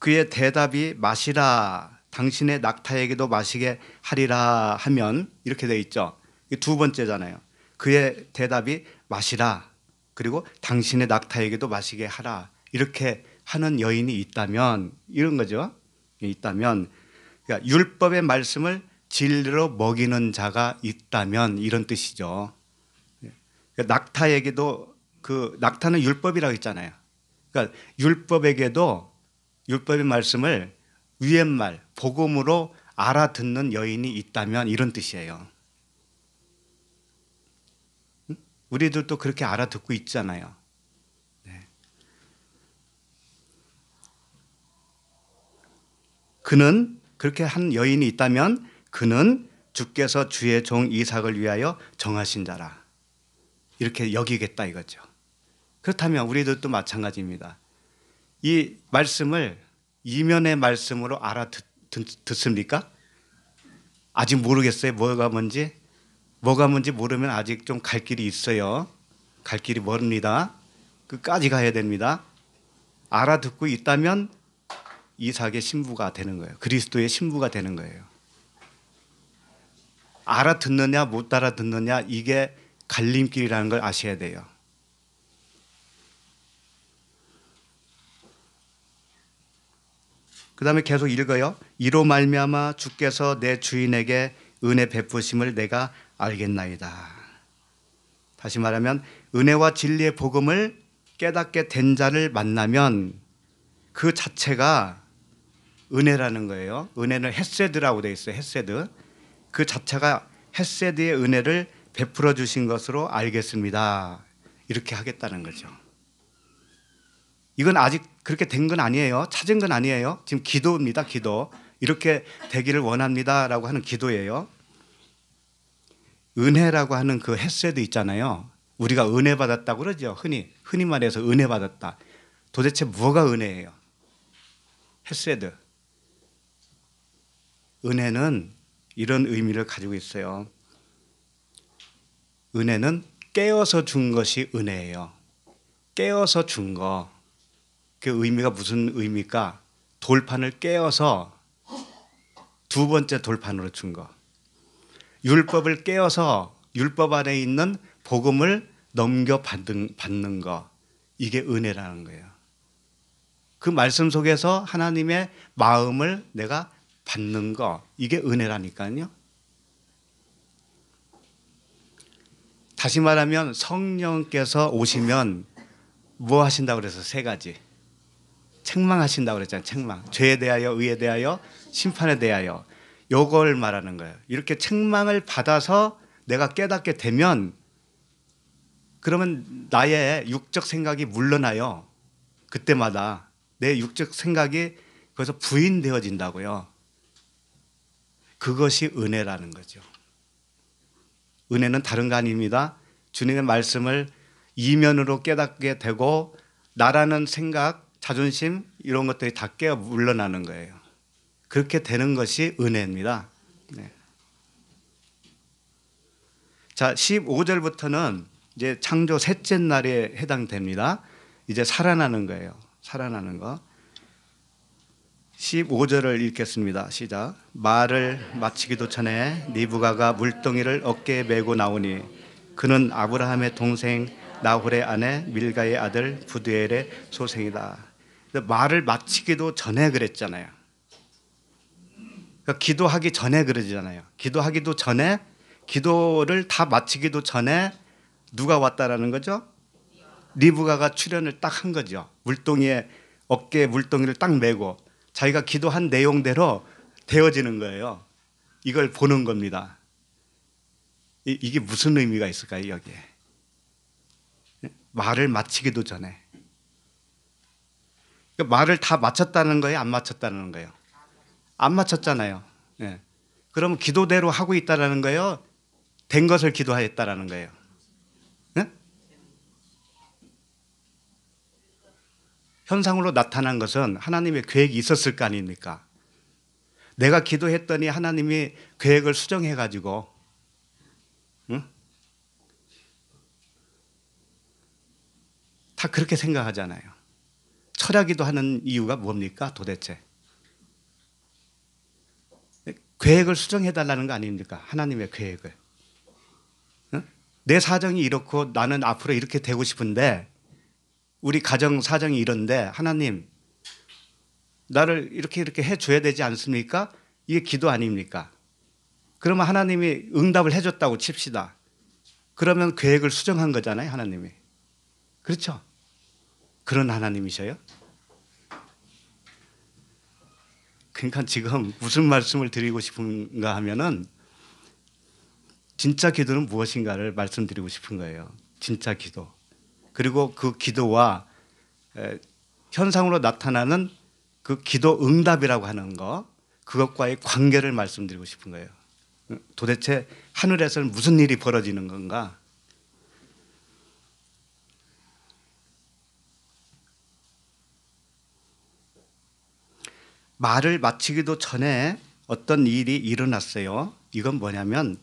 그의 대답이 마시라, 당신의 낙타에게도 마시게 하리라 하면 이렇게 되어 있죠. 이게 두 번째잖아요. 그의 대답이 마시라, 그리고 당신의 낙타에게도 마시게 하라, 이렇게 하는 여인이 있다면, 이런 거죠. 있다면, 그러니까 율법의 말씀을 진리로 먹이는 자가 있다면, 이런 뜻이죠. 낙타에게도, 그 낙타는 율법이라고 했잖아요. 그러니까 율법에게도 율법의 말씀을 위의 말, 복음으로 알아듣는 여인이 있다면, 이런 뜻이에요. 우리들도 그렇게 알아듣고 있잖아요. 네. 그는, 그렇게 한 여인이 있다면 그는 주께서 주의 종 이삭을 위하여 정하신 자라, 이렇게 여기겠다 이거죠. 그렇다면 우리들도 마찬가지입니다. 이 말씀을 이면의 말씀으로 알아듣습니까? 아직 모르겠어요. 뭐가 뭔지 모르면 아직 좀 갈 길이 있어요. 갈 길이 멀습니다. 끝까지 가야 됩니다. 알아듣고 있다면 이삭의 신부가 되는 거예요. 그리스도의 신부가 되는 거예요. 알아듣느냐 못 알아듣느냐, 이게 갈림길이라는 걸 아셔야 돼요. 그 다음에 계속 읽어요. 이로 말미암아 주께서 내 주인에게 은혜 베푸심을 내가 알겠나이다. 다시 말하면 은혜와 진리의 복음을 깨닫게 된 자를 만나면 그 자체가 은혜라는 거예요. 은혜는 헤세드라고 되어 있어요. 헤세드. 그 자체가 헤세드의 은혜를 베풀어 주신 것으로 알겠습니다. 이렇게 하겠다는 거죠. 이건 아직 그렇게 된 건 아니에요. 찾은 건 아니에요. 지금 기도입니다. 기도. 이렇게 되기를 원합니다라고 하는 기도예요. 은혜라고 하는 그 헤세드 있잖아요. 우리가 은혜 받았다고 그러죠. 흔히 말해서 은혜 받았다. 도대체 뭐가 은혜예요? 헤세드. 은혜는 이런 의미를 가지고 있어요. 은혜는 깨어서 준 것이 은혜예요. 깨어서 준 거. 그 의미가 무슨 의미일까? 돌판을 깨어서 두 번째 돌판으로 준 거. 율법을 깨어서 율법 안에 있는 복음을 넘겨받는 거. 이게 은혜라는 거예요. 그 말씀 속에서 하나님의 마음을 내가 받는 거. 이게 은혜라니까요. 다시 말하면 성령께서 오시면 뭐 하신다고 그래서 세 가지. 책망하신다고 그랬잖아요. 책망. 죄에 대하여, 의에 대하여, 심판에 대하여. 요걸 말하는 거예요. 이렇게 책망을 받아서 내가 깨닫게 되면 그러면 나의 육적 생각이 물러나요. 그때마다 내 육적 생각이 거기서 부인되어진다고요. 그것이 은혜라는 거죠. 은혜는 다른 거 아닙니다. 주님의 말씀을 이면으로 깨닫게 되고 나라는 생각, 자존심 이런 것들이 다 깨어 물러나는 거예요. 그렇게 되는 것이 은혜입니다. 네. 자, 15절부터는 이제 창조 셋째 날에 해당됩니다. 이제 살아나는 거예요. 살아나는 거. 15절을 읽겠습니다. 시작. 말을 마치기도 전에 리브가가 물동이를 어깨에 메고 나오니 그는 아브라함의 동생 나홀의 아내 밀가의 아들 부두엘의 소생이다. 말을 마치기도 전에 그랬잖아요. 그러니까 기도하기 전에 그러잖아요. 기도하기도 전에, 기도를 다 마치기도 전에 누가 왔다라는 거죠? 리브가가 출현을 딱 한 거죠. 물동이에, 어깨에 물동이를 딱 메고 자기가 기도한 내용대로 되어지는 거예요. 이걸 보는 겁니다. 이게 무슨 의미가 있을까요, 여기에? 말을 마치기도 전에. 그러니까 말을 다 마쳤다는 거예요, 안 마쳤다는 거예요? 안 마쳤잖아요. 예. 그러면 기도대로 하고 있다는 거예요? 된 것을 기도하였다는 거예요? 예? 현상으로 나타난 것은 하나님의 계획이 있었을 거 아닙니까? 내가 기도했더니 하나님이 계획을 수정해가지고, 응? 다 그렇게 생각하잖아요. 철야기도 하는 이유가 뭡니까 도대체? 계획을 수정해달라는 거 아닙니까? 하나님의 계획을. 응? 내 사정이 이렇고 나는 앞으로 이렇게 되고 싶은데 우리 가정 사정이 이런데 하나님 나를 이렇게 해줘야 되지 않습니까? 이게 기도 아닙니까? 그러면 하나님이 응답을 해줬다고 칩시다. 그러면 계획을 수정한 거잖아요, 하나님이. 그렇죠? 그런 하나님이셔요? 그러니까 지금 무슨 말씀을 드리고 싶은가 하면은 진짜 기도는 무엇인가를 말씀드리고 싶은 거예요. 진짜 기도. 그리고 그 기도와 현상으로 나타나는 그 기도 응답이라고 하는 거, 그것과의 관계를 말씀드리고 싶은 거예요. 도대체 하늘에서는 무슨 일이 벌어지는 건가? 말을 마치기도 전에 어떤 일이 일어났어요. 이건 뭐냐면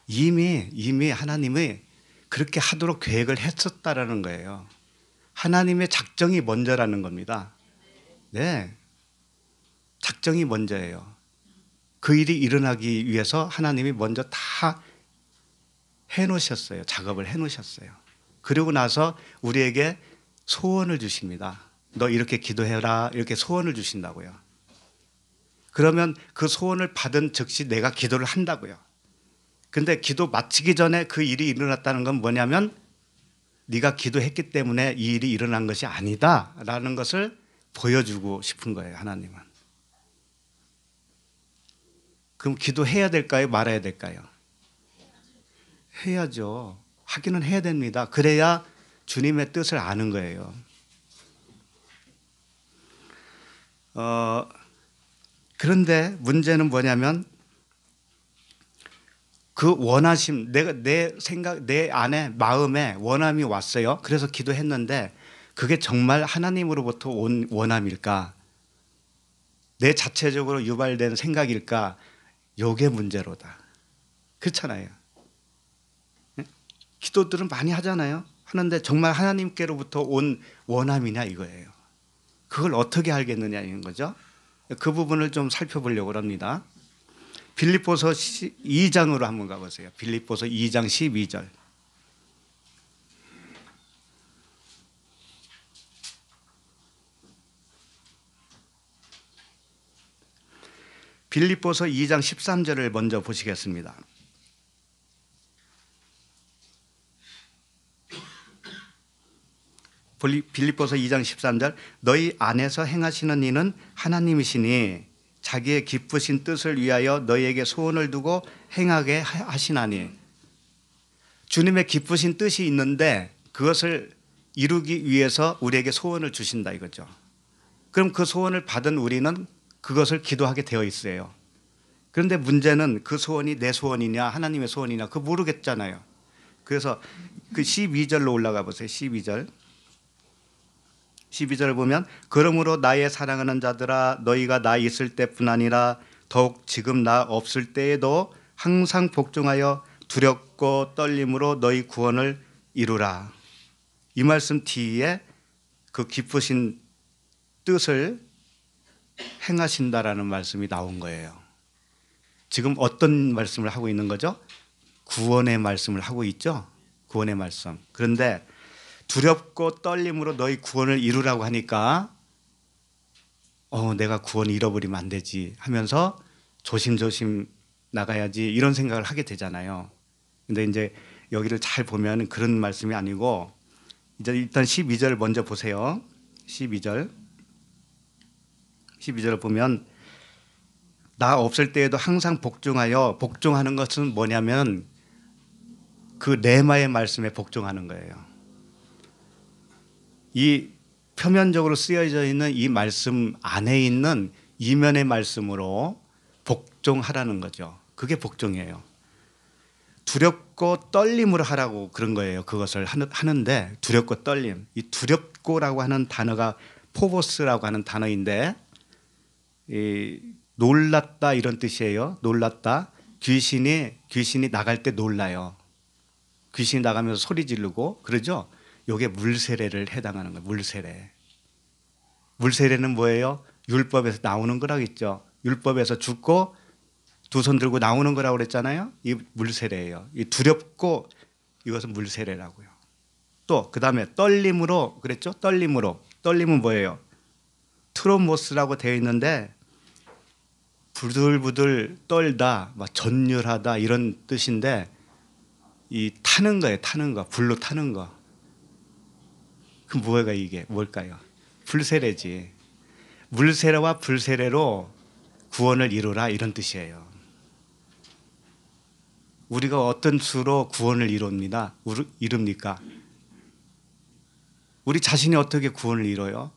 이미 하나님이 그렇게 하도록 계획을 했었다라는 거예요. 하나님의 작정이 먼저라는 겁니다. 네, 작정이 먼저예요. 그 일이 일어나기 위해서 하나님이 먼저 다 해놓으셨어요. 작업을 해놓으셨어요. 그리고 나서 우리에게 소원을 주십니다. 너 이렇게 기도해라, 이렇게 소원을 주신다고요. 그러면 그 소원을 받은 즉시 내가 기도를 한다고요. 근데 기도 마치기 전에 그 일이 일어났다는 건 뭐냐면 네가 기도했기 때문에 이 일이 일어난 것이 아니다라는 것을 보여주고 싶은 거예요, 하나님은. 그럼 기도해야 될까요? 말아야 될까요? 해야죠. 하기는 해야 됩니다. 그래야 주님의 뜻을 아는 거예요. 그런데 문제는 뭐냐면 그 원하심, 내 생각, 내 안에 마음에 원함이 왔어요. 그래서 기도했는데 그게 정말 하나님으로부터 온 원함일까? 내 자체적으로 유발된 생각일까? 요게 문제로다. 그렇잖아요. 기도들은 많이 하잖아요. 하는데 정말 하나님께로부터 온 원함이냐 이거예요. 그걸 어떻게 알겠느냐 이런 거죠. 그 부분을 좀 살펴보려고 합니다. 빌립보서 2장으로 한번 가보세요. 빌립보서 2장 12절. 빌립보서 2장 13절을 먼저 보시겠습니다. 빌립보서 2장 13절. 너희 안에서 행하시는 이는 하나님이시니 자기의 기쁘신 뜻을 위하여 너희에게 소원을 두고 행하게 하시나니. 주님의 기쁘신 뜻이 있는데 그것을 이루기 위해서 우리에게 소원을 주신다 이거죠. 그럼 그 소원을 받은 우리는 그것을 기도하게 되어 있어요. 그런데 문제는 그 소원이 내 소원이냐 하나님의 소원이냐 그거 모르겠잖아요. 그래서 그 12절로 올라가 보세요. 12절을 보면 그러므로 나의 사랑하는 자들아 너희가 나 있을 때뿐 아니라 더욱 지금 나 없을 때에도 항상 복종하여 두렵고 떨림으로 너희 구원을 이루라. 이 말씀 뒤에 그 기쁘신 뜻을 행하신다라는 말씀이 나온 거예요. 지금 어떤 말씀을 하고 있는 거죠? 구원의 말씀을 하고 있죠. 구원의 말씀. 그런데 두렵고 떨림으로 너희 구원을 이루라고 하니까 내가 구원 잃어버리면 안 되지 하면서 조심조심 나가야지 이런 생각을 하게 되잖아요. 근데 이제 여기를 잘 보면 그런 말씀이 아니고 이제 일단 12절 먼저 보세요. 12절을 보면 나 없을 때에도 항상 복종하는 것은 뭐냐면 그 레마의 말씀에 복종하는 거예요. 이 표면적으로 쓰여져 있는 이 말씀 안에 있는 이면의 말씀으로 복종하라는 거죠. 그게 복종이에요. 두렵고 떨림으로 하라고 그런 거예요. 그것을 하는데 두렵고 떨림. 이 두렵고라고 하는 단어가 포보스라고 하는 단어인데 놀랐다 이런 뜻이에요. 놀랐다. 귀신이 나갈 때 놀라요. 귀신이 나가면서 소리 지르고 그러죠. 요게 물세례를 해당하는 거예요. 물세례. 물세례는 뭐예요? 율법에서 나오는 거라겠죠. 율법에서 죽고 두 손 들고 나오는 거라고 그랬잖아요. 이 물세례예요. 이 두렵고 이것은 물세례라고요. 또 그다음에 떨림으로 그랬죠? 떨림은 뭐예요? 트로모스라고 되어 있는데 부들부들 떨다, 막 전율하다 이런 뜻인데 이 타는 거예요. 타는 거. 불로 타는 거. 그 뭐가 이게 뭘까요? 불세례지. 물세례와 불세례로 구원을 이루라 이런 뜻이에요. 우리가 어떤 수로 구원을 이룹니까? 우리 자신이 어떻게 구원을 이뤄요?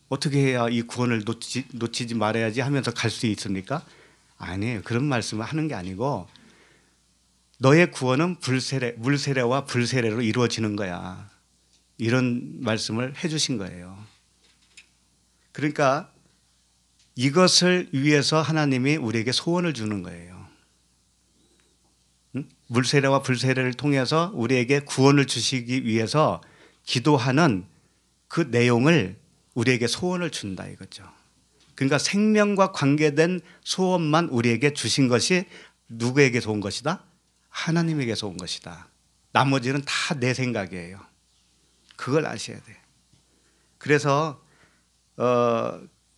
어떻게 해야 이 구원을 놓치지 말아야지 하면서 갈 수 있습니까? 아니에요. 그런 말씀을 하는 게 아니고 너의 구원은 물세례와 불세례로 이루어지는 거야. 이런 말씀을 해주신 거예요. 그러니까 이것을 위해서 하나님이 우리에게 소원을 주는 거예요. 물세례와 불세례를 통해서 우리에게 구원을 주시기 위해서 기도하는 그 내용을 우리에게 소원을 준다 이거죠. 그러니까 생명과 관계된 소원만 우리에게 주신 것이 누구에게서 온 것이다? 하나님에게서 온 것이다. 나머지는 다 내 생각이에요. 그걸 아셔야 돼요. 그래서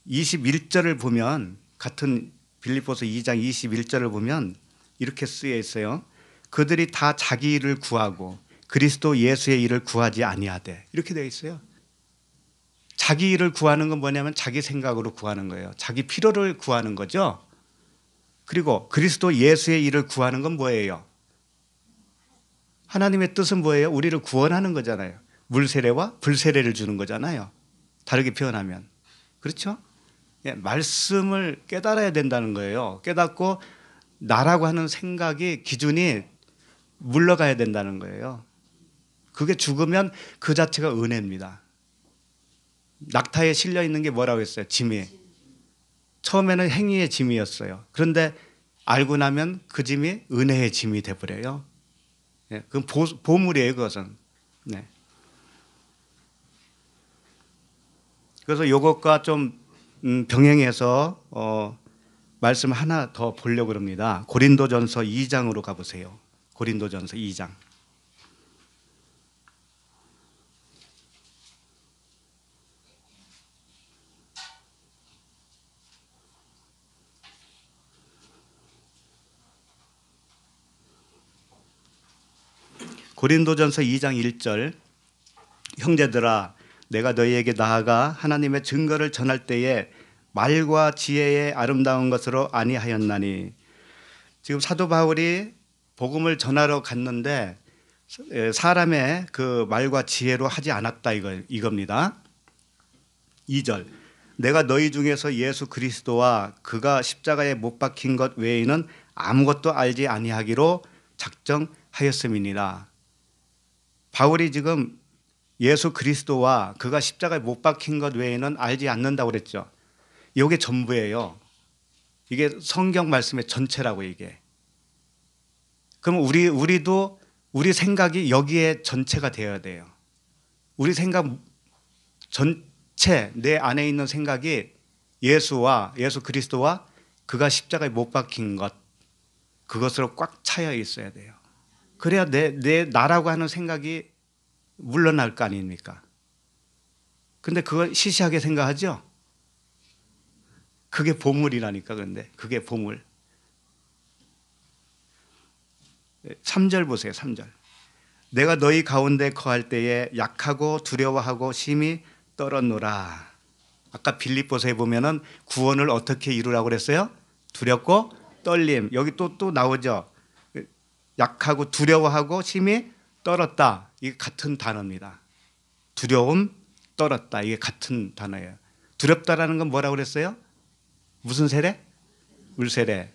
21절을 보면 같은 빌립보서 2장 21절을 보면 이렇게 쓰여 있어요. 그들이 다 자기 일을 구하고 그리스도 예수의 일을 구하지 아니하되 이렇게 되어 있어요. 자기 일을 구하는 건 뭐냐면 자기 생각으로 구하는 거예요. 자기 필요를 구하는 거죠. 그리고 그리스도 예수의 일을 구하는 건 뭐예요? 하나님의 뜻은 뭐예요? 우리를 구원하는 거잖아요. 물세례와 불세례를 주는 거잖아요. 다르게 표현하면. 그렇죠? 예, 말씀을 깨달아야 된다는 거예요. 깨닫고 나라고 하는 생각이 기준이 물러가야 된다는 거예요. 그게 죽으면 그 자체가 은혜입니다. 낙타에 실려 있는 게 뭐라고 했어요? 짐이. 처음에는 행위의 짐이었어요. 그런데 알고 나면 그 짐이 은혜의 짐이 돼버려요. 네, 그건 보물이에요, 그것은. 네. 그래서 이것과 좀 병행해서 말씀 하나 더 보려고 합니다. 고린도전서 2장으로 가보세요. 고린도전서 2장. 고린도전서 2장 1절. 형제들아 내가 너희에게 나아가 하나님의 증거를 전할 때에 말과 지혜의 아름다운 것으로 아니하였나니. 지금 사도 바울이 복음을 전하러 갔는데 사람의 그 말과 지혜로 하지 않았다 이겁니다. 2절. 내가 너희 중에서 예수 그리스도와 그가 십자가에 못 박힌 것 외에는 아무것도 알지 아니하기로 작정하였음이니라. 바울이 지금 예수 그리스도와 그가 십자가에 못 박힌 것 외에는 알지 않는다고 그랬죠. 이게 전부예요. 이게 성경 말씀의 전체라고 이게. 그럼 우리도 우리 생각이 여기에 전체가 되어야 돼요. 우리 생각 전체 내 안에 있는 생각이 예수 그리스도와 그가 십자가에 못 박힌 것, 그것으로 꽉 차여 있어야 돼요. 그래야 내 나라고 하는 생각이 물러날 거 아닙니까? 근데 그걸 시시하게 생각하죠? 그게 보물이라니까. 그런데 그게 보물. 3절 보세요. 3절. 내가 너희 가운데 거할 때에 약하고 두려워하고 심히 떨었노라. 아까 빌립보서에 보면은 구원을 어떻게 이루라고 그랬어요? 두렵고 떨림. 여기 또 나오죠. 약하고 두려워하고 심히 떨었다. 이게 같은 단어입니다. 두려움, 떨었다. 이게 같은 단어예요. 두렵다라는 건 뭐라고 그랬어요? 무슨 세례? 물세례.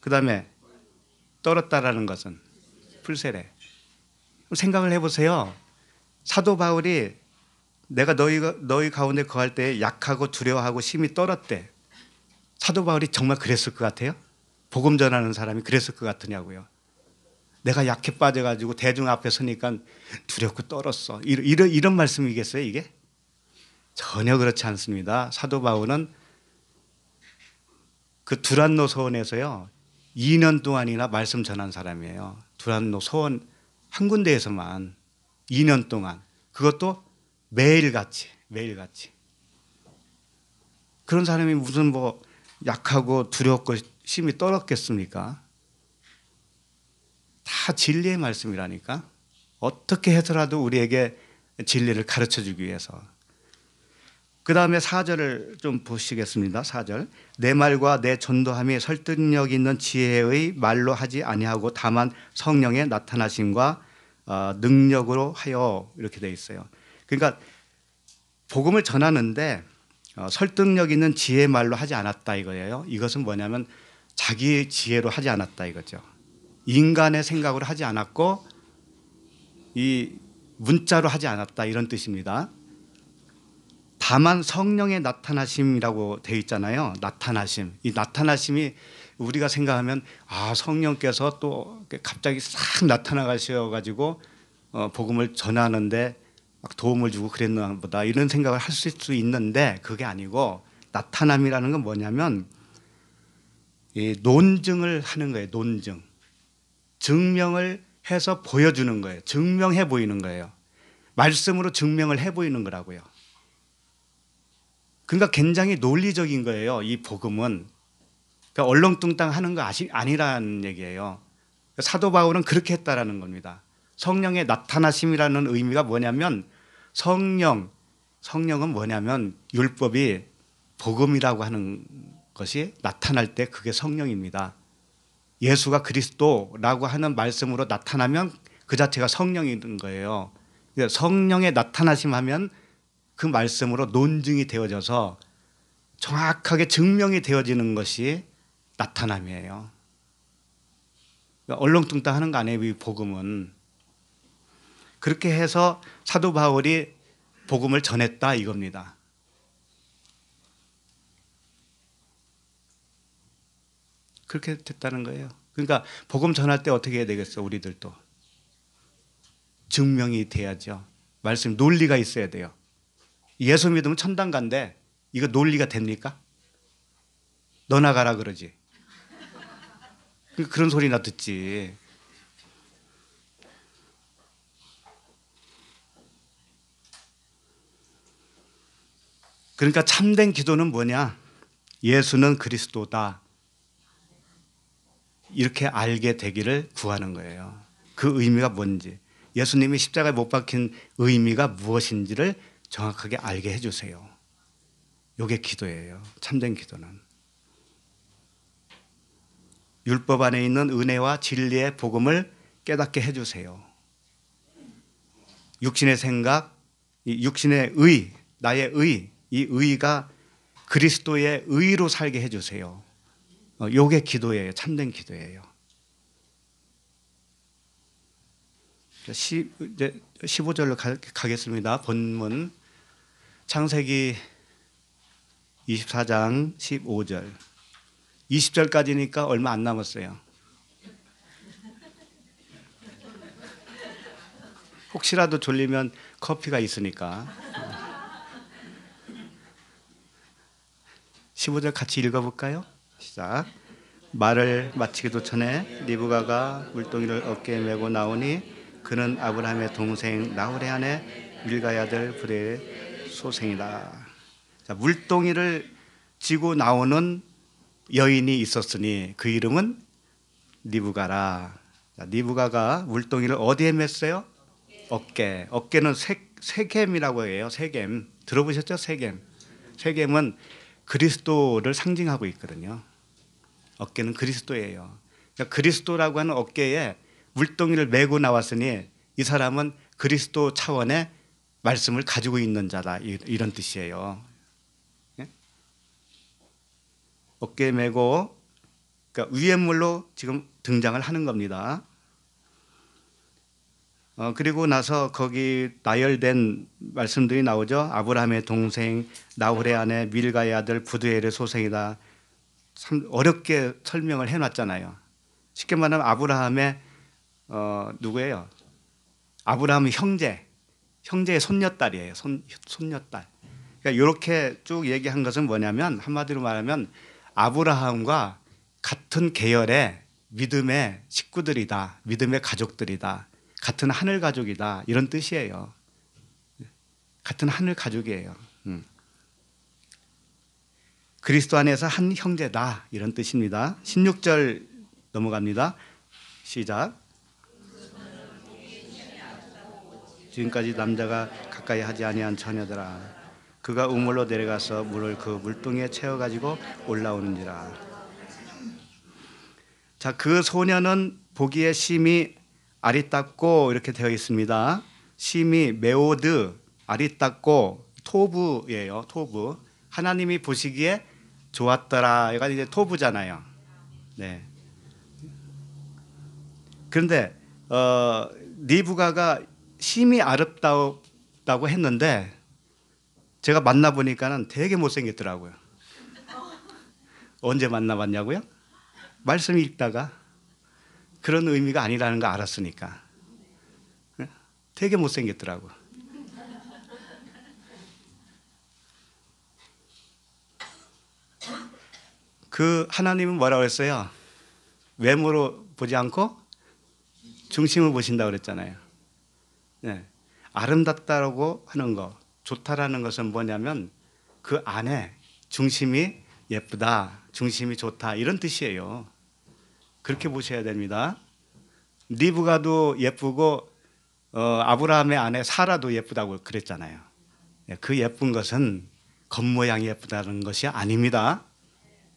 그 다음에 떨었다라는 것은 풀세례. 생각을 해보세요. 사도 바울이 내가 너희 가운데 거할 때 약하고 두려워하고 심히 떨었대. 사도 바울이 정말 그랬을 것 같아요? 복음 전하는 사람이 그랬을 것 같으냐고요. 내가 약해 빠져가지고 대중 앞에 서니까 두렵고 떨었어. 이런 말씀이겠어요, 이게? 전혀 그렇지 않습니다. 사도 바울은 그 두란노 서원에서요, 2년 동안이나 말씀 전한 사람이에요. 두란노 서원 한 군데에서만 2년 동안. 그것도 매일같이. 그런 사람이 무슨 뭐 약하고 두렵고 심히 떨었겠습니까? 다 진리의 말씀이라니까. 어떻게 해서라도 우리에게 진리를 가르쳐 주기 위해서. 그 다음에 4절을 좀 보시겠습니다. 4절. 내 말과 내 전도함이 설득력 있는 지혜의 말로 하지 아니하고 다만 성령의 나타나심과 능력으로 하여, 이렇게 되어 있어요. 그러니까 복음을 전하는데 설득력 있는 지혜의 말로 하지 않았다 이거예요. 이것은 뭐냐면 자기 지혜로 하지 않았다 이거죠. 인간의 생각으로 하지 않았고 이 문자로 하지 않았다, 이런 뜻입니다. 다만 성령의 나타나심이라고 되어 있잖아요. 나타나심. 이 나타나심이 우리가 생각하면 성령께서 또 갑자기 싹 나타나 가셔가지고 복음을 전하는데 막 도움을 주고 그랬나 보다, 이런 생각을 할 수 있는데 그게 아니고, 나타남이라는 건 뭐냐면 이 논증을 하는 거예요. 논증. 증명을 해서 보여주는 거예요. 증명해 보이는 거예요. 말씀으로 증명을 해 보이는 거라고요. 그러니까 굉장히 논리적인 거예요. 이 복음은. 그러니까 얼렁뚱땅 하는 거 아니라는 얘기예요. 사도 바울은 그렇게 했다라는 겁니다. 성령의 나타나심이라는 의미가 뭐냐면, 성령은 뭐냐면 율법이 복음이라고 하는 것이 나타날 때 그게 성령입니다. 예수가 그리스도라고 하는 말씀으로 나타나면 그 자체가 성령인 거예요. 성령의 나타나심 하면 그 말씀으로 논증이 되어져서 정확하게 증명이 되어지는 것이 나타남이에요. 얼렁뚱땅 하는 거 아니에요, 이 복음은. 그렇게 해서 사도 바울이 복음을 전했다 이겁니다. 그렇게 됐다는 거예요. 그러니까 복음 전할 때 어떻게 해야 되겠어, 우리들도. 증명이 돼야죠. 말씀, 논리가 있어야 돼요. 예수 믿으면 천당 간대. 이거 논리가 됩니까? 너나 가라 그러지. 그런 소리나 듣지. 그러니까 참된 기도는 뭐냐? 예수는 그리스도다. 이렇게 알게 되기를 구하는 거예요. 그 의미가 뭔지, 예수님이 십자가에 못 박힌 의미가 무엇인지를 정확하게 알게 해주세요. 이게 기도예요. 참된 기도는. 율법 안에 있는 은혜와 진리의 복음을 깨닫게 해주세요. 육신의 생각, 육신의 의, 나의 의, 이 의가 그리스도의 의로 살게 해주세요. 이게 기도예요. 참된 기도예요. 이제 15절로 가겠습니다. 본문 창세기 24장 15절. 20절까지니까 얼마 안 남았어요. 혹시라도 졸리면 커피가 있으니까. 15절 같이 읽어볼까요? 시작. 말을 마치기도 전에 리브가가 물동이를 어깨에 메고 나오니 그는 아브라함의 동생 나홀의 아내 밀가의 아들 브레의 소생이다. 자, 물동이를 지고 나오는 여인이 있었으니 그 이름은 리브가라. 자, 리브가가 물동이를 어디에 맸어요? 어깨. 어깨는 세겜이라고 해요. 세겜. 들어보셨죠? 세겜. 세겜은 그리스도를 상징하고 있거든요. 어깨는 그리스도예요. 그러니까 그리스도라고 하는 어깨에 물동이를 메고 나왔으니 이 사람은 그리스도 차원의 말씀을 가지고 있는 자다. 이런 뜻이에요. 예? 어깨에 메고 그러니까 위에물로 지금 등장을 하는 겁니다. 그리고 나서 거기 나열된 말씀들이 나오죠. 아브라함의 동생 나홀의 아내 밀가의 아들 부두엘의 소생이다. 참 어렵게 설명을 해놨잖아요. 쉽게 말하면 아브라함의 누구예요? 아브라함의 형제의 손녀딸이에요. 손녀딸. 그러니까 이렇게 쭉 얘기한 것은 뭐냐면 한마디로 말하면 아브라함과 같은 계열의 믿음의 식구들이다. 믿음의 가족들이다. 같은 하늘 가족이다. 이런 뜻이에요. 같은 하늘 가족이에요. 그리스도 안에서 한 형제다. 이런 뜻입니다. 16절 넘어갑니다. 시작. 지금까지 남자가 가까이 하지 아니한 처녀들아 그가 우물로 내려가서 물을 그 물동이에 채워가지고 올라오는지라. 자, 그 소녀는 보기에 심히 아리따고 이렇게 되어 있습니다. 심히 메오드 아리따고 토부예요. 토부. 하나님이 보시기에 좋았더라. 이가 이제 토부잖아요. 네. 그런데 리브가가 심히 아름다웠다고 했는데 제가 만나보니까는 되게 못생겼더라고요. 언제 만나봤냐고요? 말씀 읽다가 그런 의미가 아니라는 거 알았으니까. 되게 못생겼더라고. 그 하나님은 뭐라고 했어요? 외모로 보지 않고 중심을 보신다고 그랬잖아요. 네. 아름답다라고 하는 거, 좋다라는 것은 뭐냐면 그 안에 중심이 예쁘다, 중심이 좋다 이런 뜻이에요. 그렇게 보셔야 됩니다. 리브가도 예쁘고 아브라함의 아내 사라도 예쁘다고 그랬잖아요. 네. 그 예쁜 것은 겉모양이 예쁘다는 것이 아닙니다.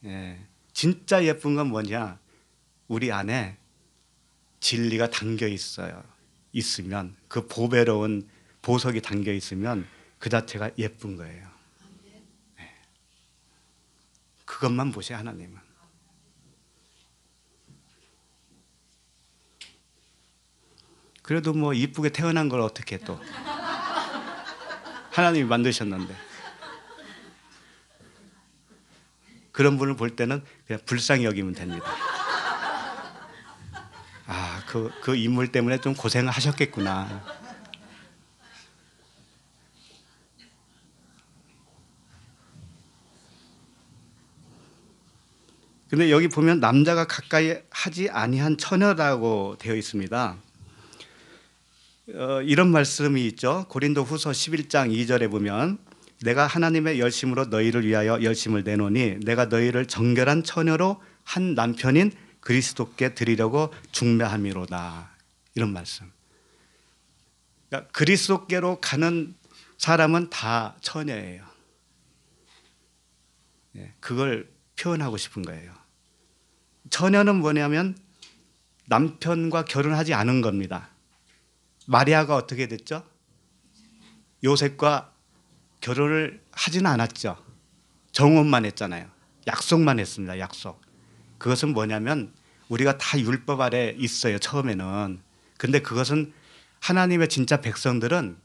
예, 진짜 예쁜 건 뭐냐? 우리 안에 진리가 담겨 있으면 그 보배로운 보석이 담겨 있으면 그 자체가 예쁜 거예요. 예. 그것만 보세요, 하나님은. 그래도 뭐 이쁘게 태어난 걸 어떻게 또 하나님이 만드셨는데 그런 분을 볼 때는 그냥 불쌍히 여기면 됩니다. 아, 그 인물 때문에 좀 고생을 하셨겠구나. 근데 여기 보면 남자가 가까이 하지 아니한 처녀라고 되어 있습니다. 이런 말씀이 있죠. 고린도후서 11장 2절에 보면 내가 하나님의 열심으로 너희를 위하여 열심을 내노니 내가 너희를 정결한 처녀로 한 남편인 그리스도께 드리려고 중매함이로다. 이런 말씀. 그러니까 그리스도께로 가는 사람은 다 처녀예요. 그걸 표현하고 싶은 거예요. 처녀는 뭐냐면 남편과 결혼하지 않은 겁니다. 마리아가 어떻게 됐죠? 요셉과 결혼을 하지는 않았죠. 정혼만 했잖아요. 약속만 했습니다. 약속. 그것은 뭐냐면 우리가 다 율법 아래 있어요. 처음에는. 근데 그것은 하나님의 진짜 백성들은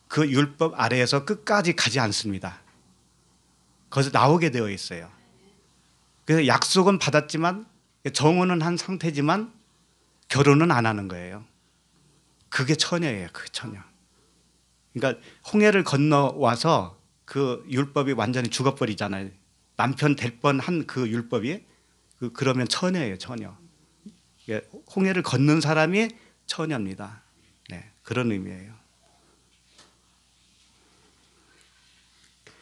그 율법 아래에서 끝까지 가지 않습니다. 거기서 나오게 되어 있어요. 그래서 약속은 받았지만 정혼은 한 상태지만 결혼은 안 하는 거예요. 그게 처녀예요. 그 처녀. 그러니까 홍해를 건너와서 그 율법이 완전히 죽어버리잖아요. 남편 될 뻔한 그 율법이 그러면 처녀예요, 처녀. 예, 홍해를 건넌 사람이 처녀입니다. 네, 그런 의미예요.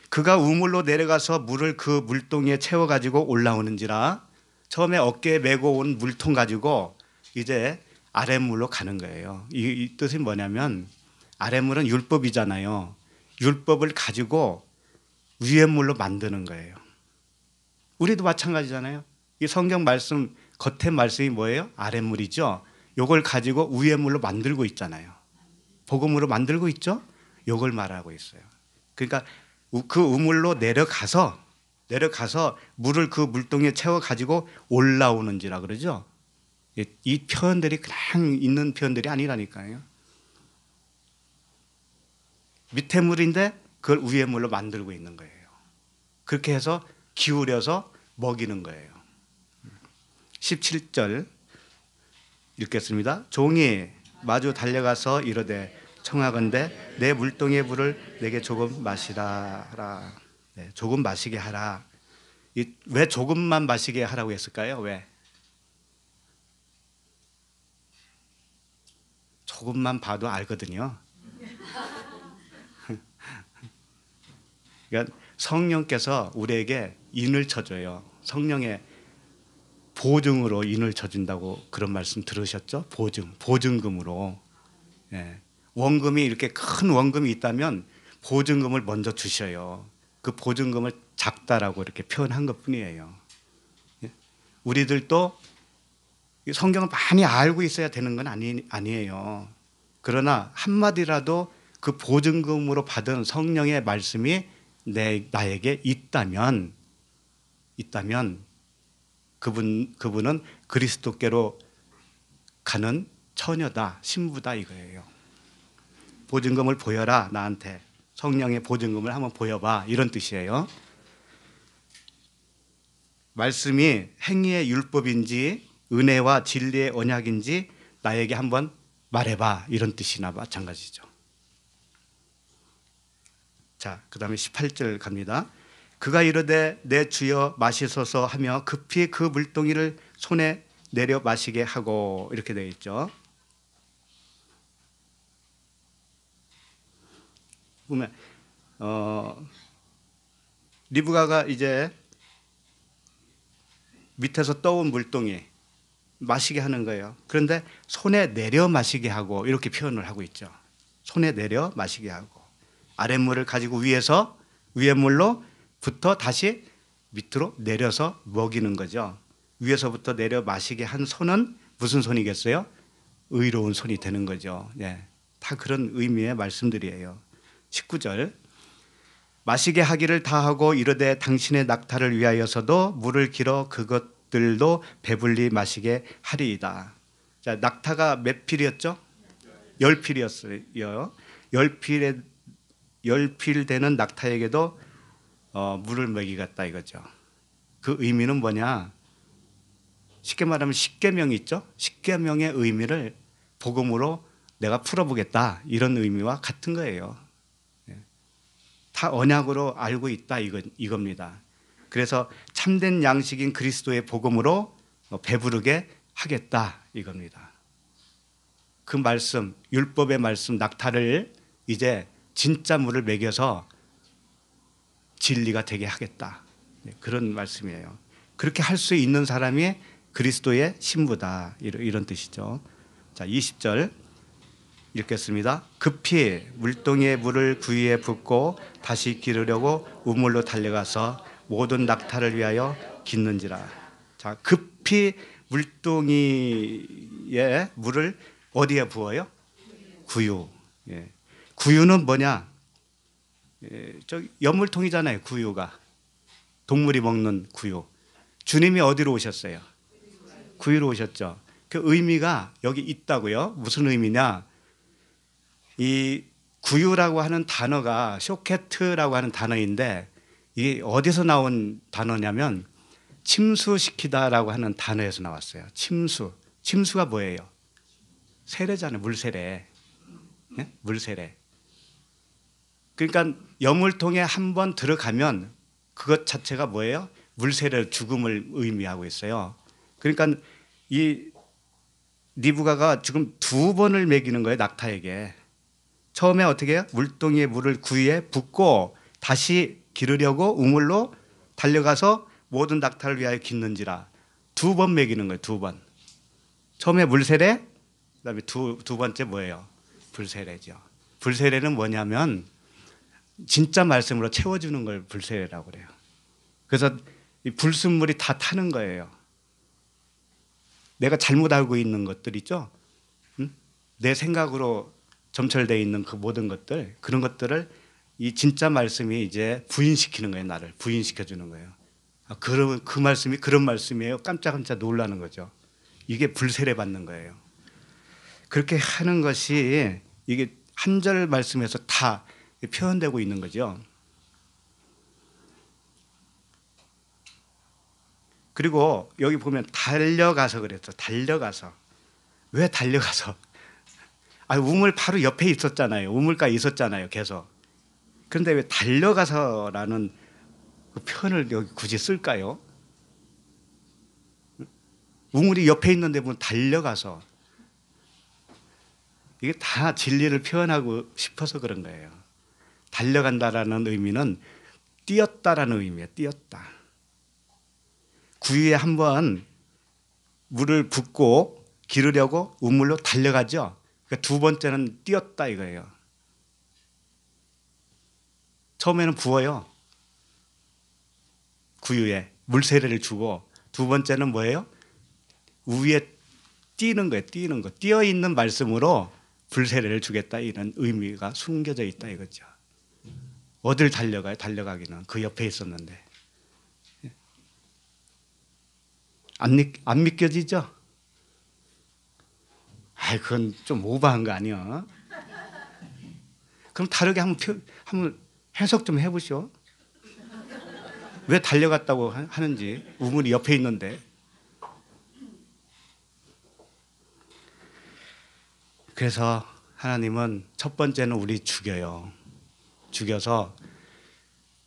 그가 우물로 내려가서 물을 그 물동이에 채워 가지고 올라오는지라. 처음에 어깨에 메고 온 물통 가지고 이제 아랫물로 가는 거예요. 이 뜻이 뭐냐면 아랫물은 율법이잖아요. 율법을 가지고 위에 물로 만드는 거예요. 우리도 마찬가지잖아요. 이 성경 말씀 겉에 말씀이 뭐예요? 아랫물이죠. 요걸 가지고 위에 물로 만들고 있잖아요. 복음으로 만들고 있죠. 요걸 말하고 있어요. 그러니까 그 우물로 내려가서 물을 그 물동이에 채워 가지고 올라오는지라 그러죠. 이 표현들이 그냥 있는 표현들이 아니라니까요. 밑에 물인데 그걸 위에 물로 만들고 있는 거예요. 그렇게 해서 기울여서 먹이는 거예요. 17절 읽겠습니다. 종이 마주 달려가서 이르되 청하건대 내 물동이의 물을 내게 조금 마시라 하라. 네, 조금 마시게 하라. 왜 조금만 마시게 하라고 했을까요? 왜? 조금만 봐도 알거든요. 그러니까 성령께서 우리에게 인을 쳐줘요. 성령의 보증으로 인을 쳐준다고 그런 말씀 들으셨죠? 보증금으로. 예. 원금이 이렇게 큰 원금이 있다면 보증금을 먼저 주셔요. 그 보증금을 작다라고 이렇게 표현한 것뿐이에요. 예. 우리들도 성경을 많이 알고 있어야 되는 건 아니에요. 그러나 한마디라도 그 보증금으로 받은 성령의 말씀이 나에게 있다면 그분은 그리스도께로 가는 처녀다, 신부다 이거예요. 보증금을 보여라 나한테. 성령의 보증금을 한번 보여봐 이런 뜻이에요. 말씀이 행위의 율법인지 은혜와 진리의 언약인지 나에게 한번 말해봐 이런 뜻이나 마찬가지죠. 자, 그 다음에 18절 갑니다. 그가 이르되 내 주여 마시소서 하며 급히 그 물동이를 손에 내려 마시게 하고 이렇게 되어 있죠. 보면 리브가가 이제 밑에서 떠온 물동이 마시게 하는 거예요. 그런데 손에 내려 마시게 하고 이렇게 표현을 하고 있죠. 손에 내려 마시게 하고 아랫물을 가지고 위에 물로부터 다시 밑으로 내려서 먹이는 거죠. 위에서부터 내려 마시게 한 손은 무슨 손이겠어요? 의로운 손이 되는 거죠. 예, 다 그런 의미의 말씀들이에요. 19절 마시게 하기를 다하고 이르되 당신의 낙타를 위하여서도 물을 길어 그것들도 배불리 마시게 하리이다. 자, 낙타가 몇 필이었죠? 10필이었어요. 10필 되는 낙타에게도 물을 먹이겠다 이거죠. 그 의미는 뭐냐? 쉽게 말하면 십계명이 있죠. 십계명의 의미를 복음으로 내가 풀어보겠다 이런 의미와 같은 거예요. 다 언약으로 알고 있다 이겁니다. 그래서 참된 양식인 그리스도의 복음으로 배부르게 하겠다 이겁니다. 그 말씀, 율법의 말씀 낙타를 이제 진짜 물을 먹여서 진리가 되게 하겠다. 그런 말씀이에요. 그렇게 할 수 있는 사람이 그리스도의 신부다 이런 뜻이죠. 자, 20절 읽겠습니다. 급히 물동이의 물을 구이에 붓고 다시 기르려고 우물로 달려가서 모든 낙타를 위하여 깃는지라. 자, 급히 물동이의 물을 어디에 부어요? 구유. 예. 구유는 뭐냐? 저기 연물통이잖아요. 구유가 동물이 먹는 구유. 주님이 어디로 오셨어요? 구유로 오셨죠. 그 의미가 여기 있다고요. 무슨 의미냐? 이 구유라고 하는 단어가 쇼케트라고 하는 단어인데 이게 어디서 나온 단어냐면 침수시키다라고 하는 단어에서 나왔어요. 침수가 뭐예요? 세례잖아요. 물세례. 네? 물세례. 그러니까 여물통에 한번 들어가면 그것 자체가 뭐예요? 물세례 죽음을 의미하고 있어요. 그러니까 이 리브가가 지금 두 번을 먹이는 거예요, 낙타에게. 처음에 어떻게 해요? 물동이에 물을 구이에 붓고 다시 기르려고 우물로 달려가서 모든 낙타를 위하여 깃는지라. 두 번 먹이는 거예요, 두 번. 처음에 물세례, 그다음에 두 번째 뭐예요? 불세례죠. 불세례는 뭐냐면 진짜 말씀으로 채워주는 걸 불세례라고 그래요. 그래서 이 불순물이 다 타는 거예요. 내가 잘못 알고 있는 것들 있죠? 응? 내 생각으로 점철되어 있는 그 모든 것들, 그런 것들을 이 진짜 말씀이 이제 부인시키는 거예요. 나를 부인시켜주는 거예요. 그 말씀이 그런 말씀이에요. 깜짝깜짝 놀라는 거죠. 이게 불세례 받는 거예요. 그렇게 하는 것이 이게 한 절 말씀에서 다 표현되고 있는 거죠. 그리고 여기 보면 달려가서 그랬어. 달려가서. 왜 달려가서? 우물 바로 옆에 있었잖아요. 우물가에 있었잖아요. 계속. 그런데 왜 달려가서라는 그 표현을 여기 굳이 쓸까요? 우물이 옆에 있는데 뭐 달려가서. 이게 다 진리를 표현하고 싶어서 그런 거예요. 달려간다라는 의미는 뛰었다라는 의미예요. 뛰었다. 구유에 한번 물을 붓고 기르려고 우물로 달려가죠. 그러니까 두 번째는 뛰었다 이거예요. 처음에는 부어요. 구유에 물세례를 주고, 두 번째는 뭐예요? 위에 뛰는 거예요. 뛰는 거. 뛰어 있는 말씀으로 불세례를 주겠다 이런 의미가 숨겨져 있다 이거죠. 어딜 달려가요? 달려가기는 그 옆에 있었는데. 안 믿겨지죠? 그건 좀 오버한 거 아니야? 그럼 다르게 한번 해석 좀 해보시오. 왜 달려갔다고 하는지. 우물이 옆에 있는데. 그래서 하나님은 첫 번째는 우리 죽여요. 죽여서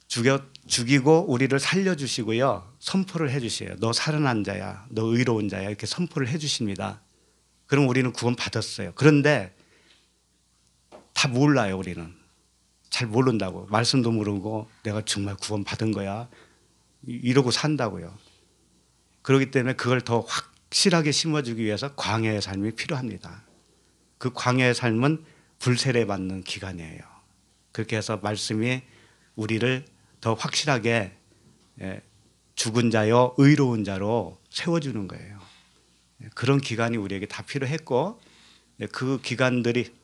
죽이고 우리를 살려주시고요. 선포를 해주세요. 너 살아난 자야. 너 의로운 자야. 이렇게 선포를 해주십니다. 그럼 우리는 구원 받았어요. 그런데 다 몰라요. 우리는. 잘 모른다고. 말씀도 모르고 내가 정말 구원 받은 거야. 이러고 산다고요. 그렇기 때문에 그걸 더 확실하게 심어주기 위해서 광야의 삶이 필요합니다. 그 광야의 삶은 불세례 받는 기간이에요. 그렇게 해서 말씀이 우리를 더 확실하게 죽은 자요 의로운 자로 세워주는 거예요. 그런 기간이 우리에게 다 필요했고, 그 기간들이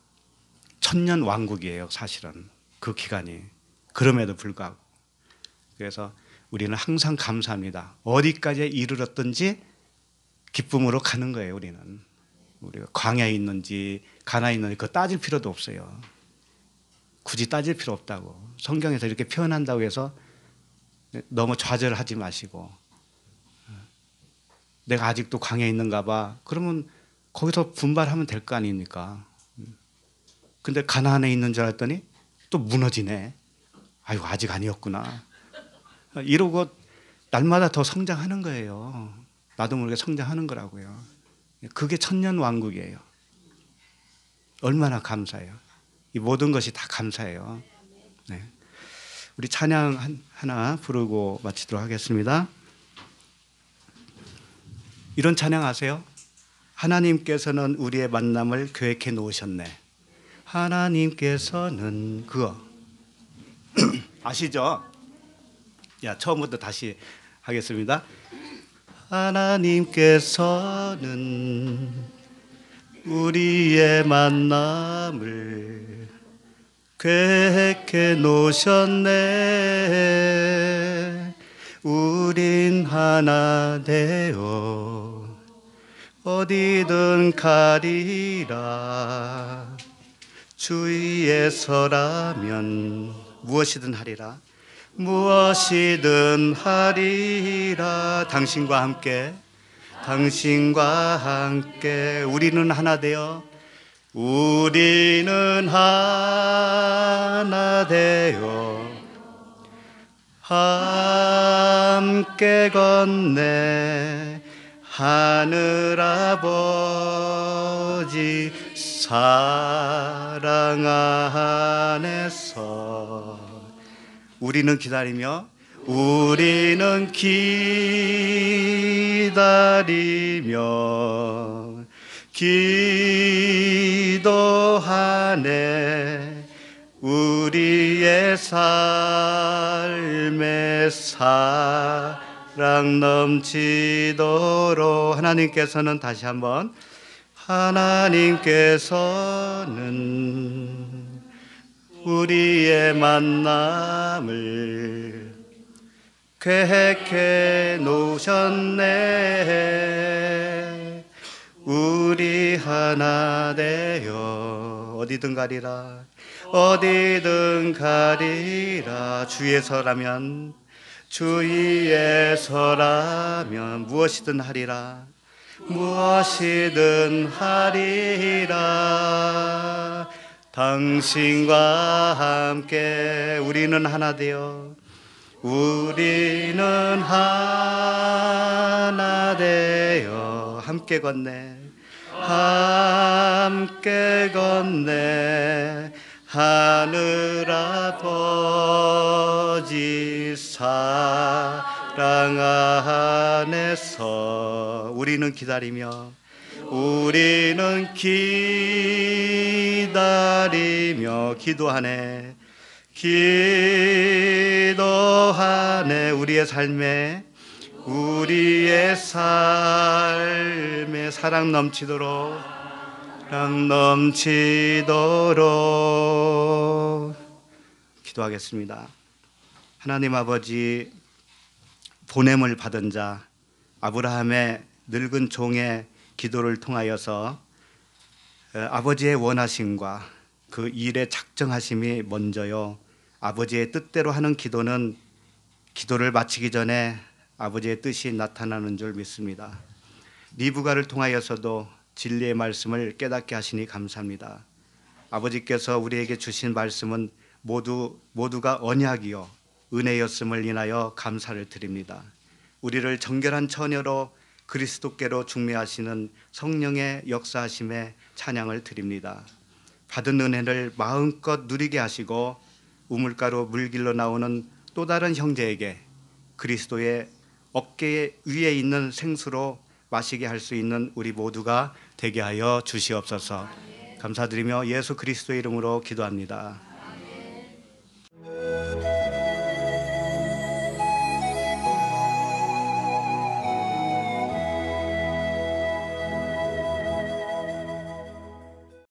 천년 왕국이에요. 사실은 그 기간이. 그럼에도 불구하고. 그래서 우리는 항상 감사합니다. 어디까지 이르렀든지 기쁨으로 가는 거예요. 우리는. 우리가 광야에 있는지 가나에 있는지 그거 따질 필요도 없어요. 굳이 따질 필요 없다고. 성경에서 이렇게 표현한다고 해서 너무 좌절하지 마시고, 내가 아직도 광야에 있는가 봐. 그러면 거기서 분발하면 될 거 아닙니까? 근데 가나안에 있는 줄 알았더니 또 무너지네. 아직 아니었구나. 이러고 날마다 더 성장하는 거예요. 나도 모르게 성장하는 거라고요. 그게 천년 왕국이에요. 얼마나 감사해요. 이 모든 것이 다 감사해요. 네. 우리 찬양 하나 부르고 마치도록 하겠습니다. 이런 찬양 아세요? 하나님께서는 우리의 만남을 계획해 놓으셨네. 하나님께서는 그거 아시죠? 처음부터 다시 하겠습니다. 하나님께서는 우리의 만남을 계획해 놓으셨네. 우린 하나 되어 어디든 가리라. 주위에 서라면 무엇이든 하리라. 무엇이든 하리라. 당신과 함께 우리는 하나 되어 함께 걷네. 하늘 아버지 사랑 안에서 우리는 기다리며 기도하네. 우리의 삶에 사랑 넘치도록. 하나님께서는 다시 한번, 하나님께서는 우리의 만남을 계획해 놓으셨네. 우리 하나 되어 어디든 가리라, 어디든 가리라. 주에서라면 무엇이든 하리라, 무엇이든 하리라. 당신과 함께 우리는 하나 되어, 우리는 하나 되어 함께 걷네. 함께 걷네. 하늘 아버지 사랑 안에서 우리는 기다리며 기도하네. 우리의 삶에 사랑 넘치도록 기도하겠습니다. 하나님 아버지, 보냄을 받은 자 아브라함의 늙은 종의 기도를 통하여서 아버지의 원하심과 그 일의 작정하심이 먼저요, 아버지의 뜻대로 하는 기도는 기도를 마치기 전에 아버지의 뜻이 나타나는 줄 믿습니다. 리브가를 통하여서도 진리의 말씀을 깨닫게 하시니 감사합니다. 아버지께서 우리에게 주신 말씀은 모두가 언약이요 은혜였음을 인하여 감사를 드립니다. 우리를 정결한 처녀로 그리스도께로 중매하시는 성령의 역사하심에 찬양을 드립니다. 받은 은혜를 마음껏 누리게 하시고 우물가로 물길로 나오는 또 다른 형제에게 그리스도의 어깨 위에 있는 생수로 마시게 할 수 있는 우리 모두가 되게 하여 주시옵소서. 감사드리며 예수 그리스도의 이름으로 기도합니다.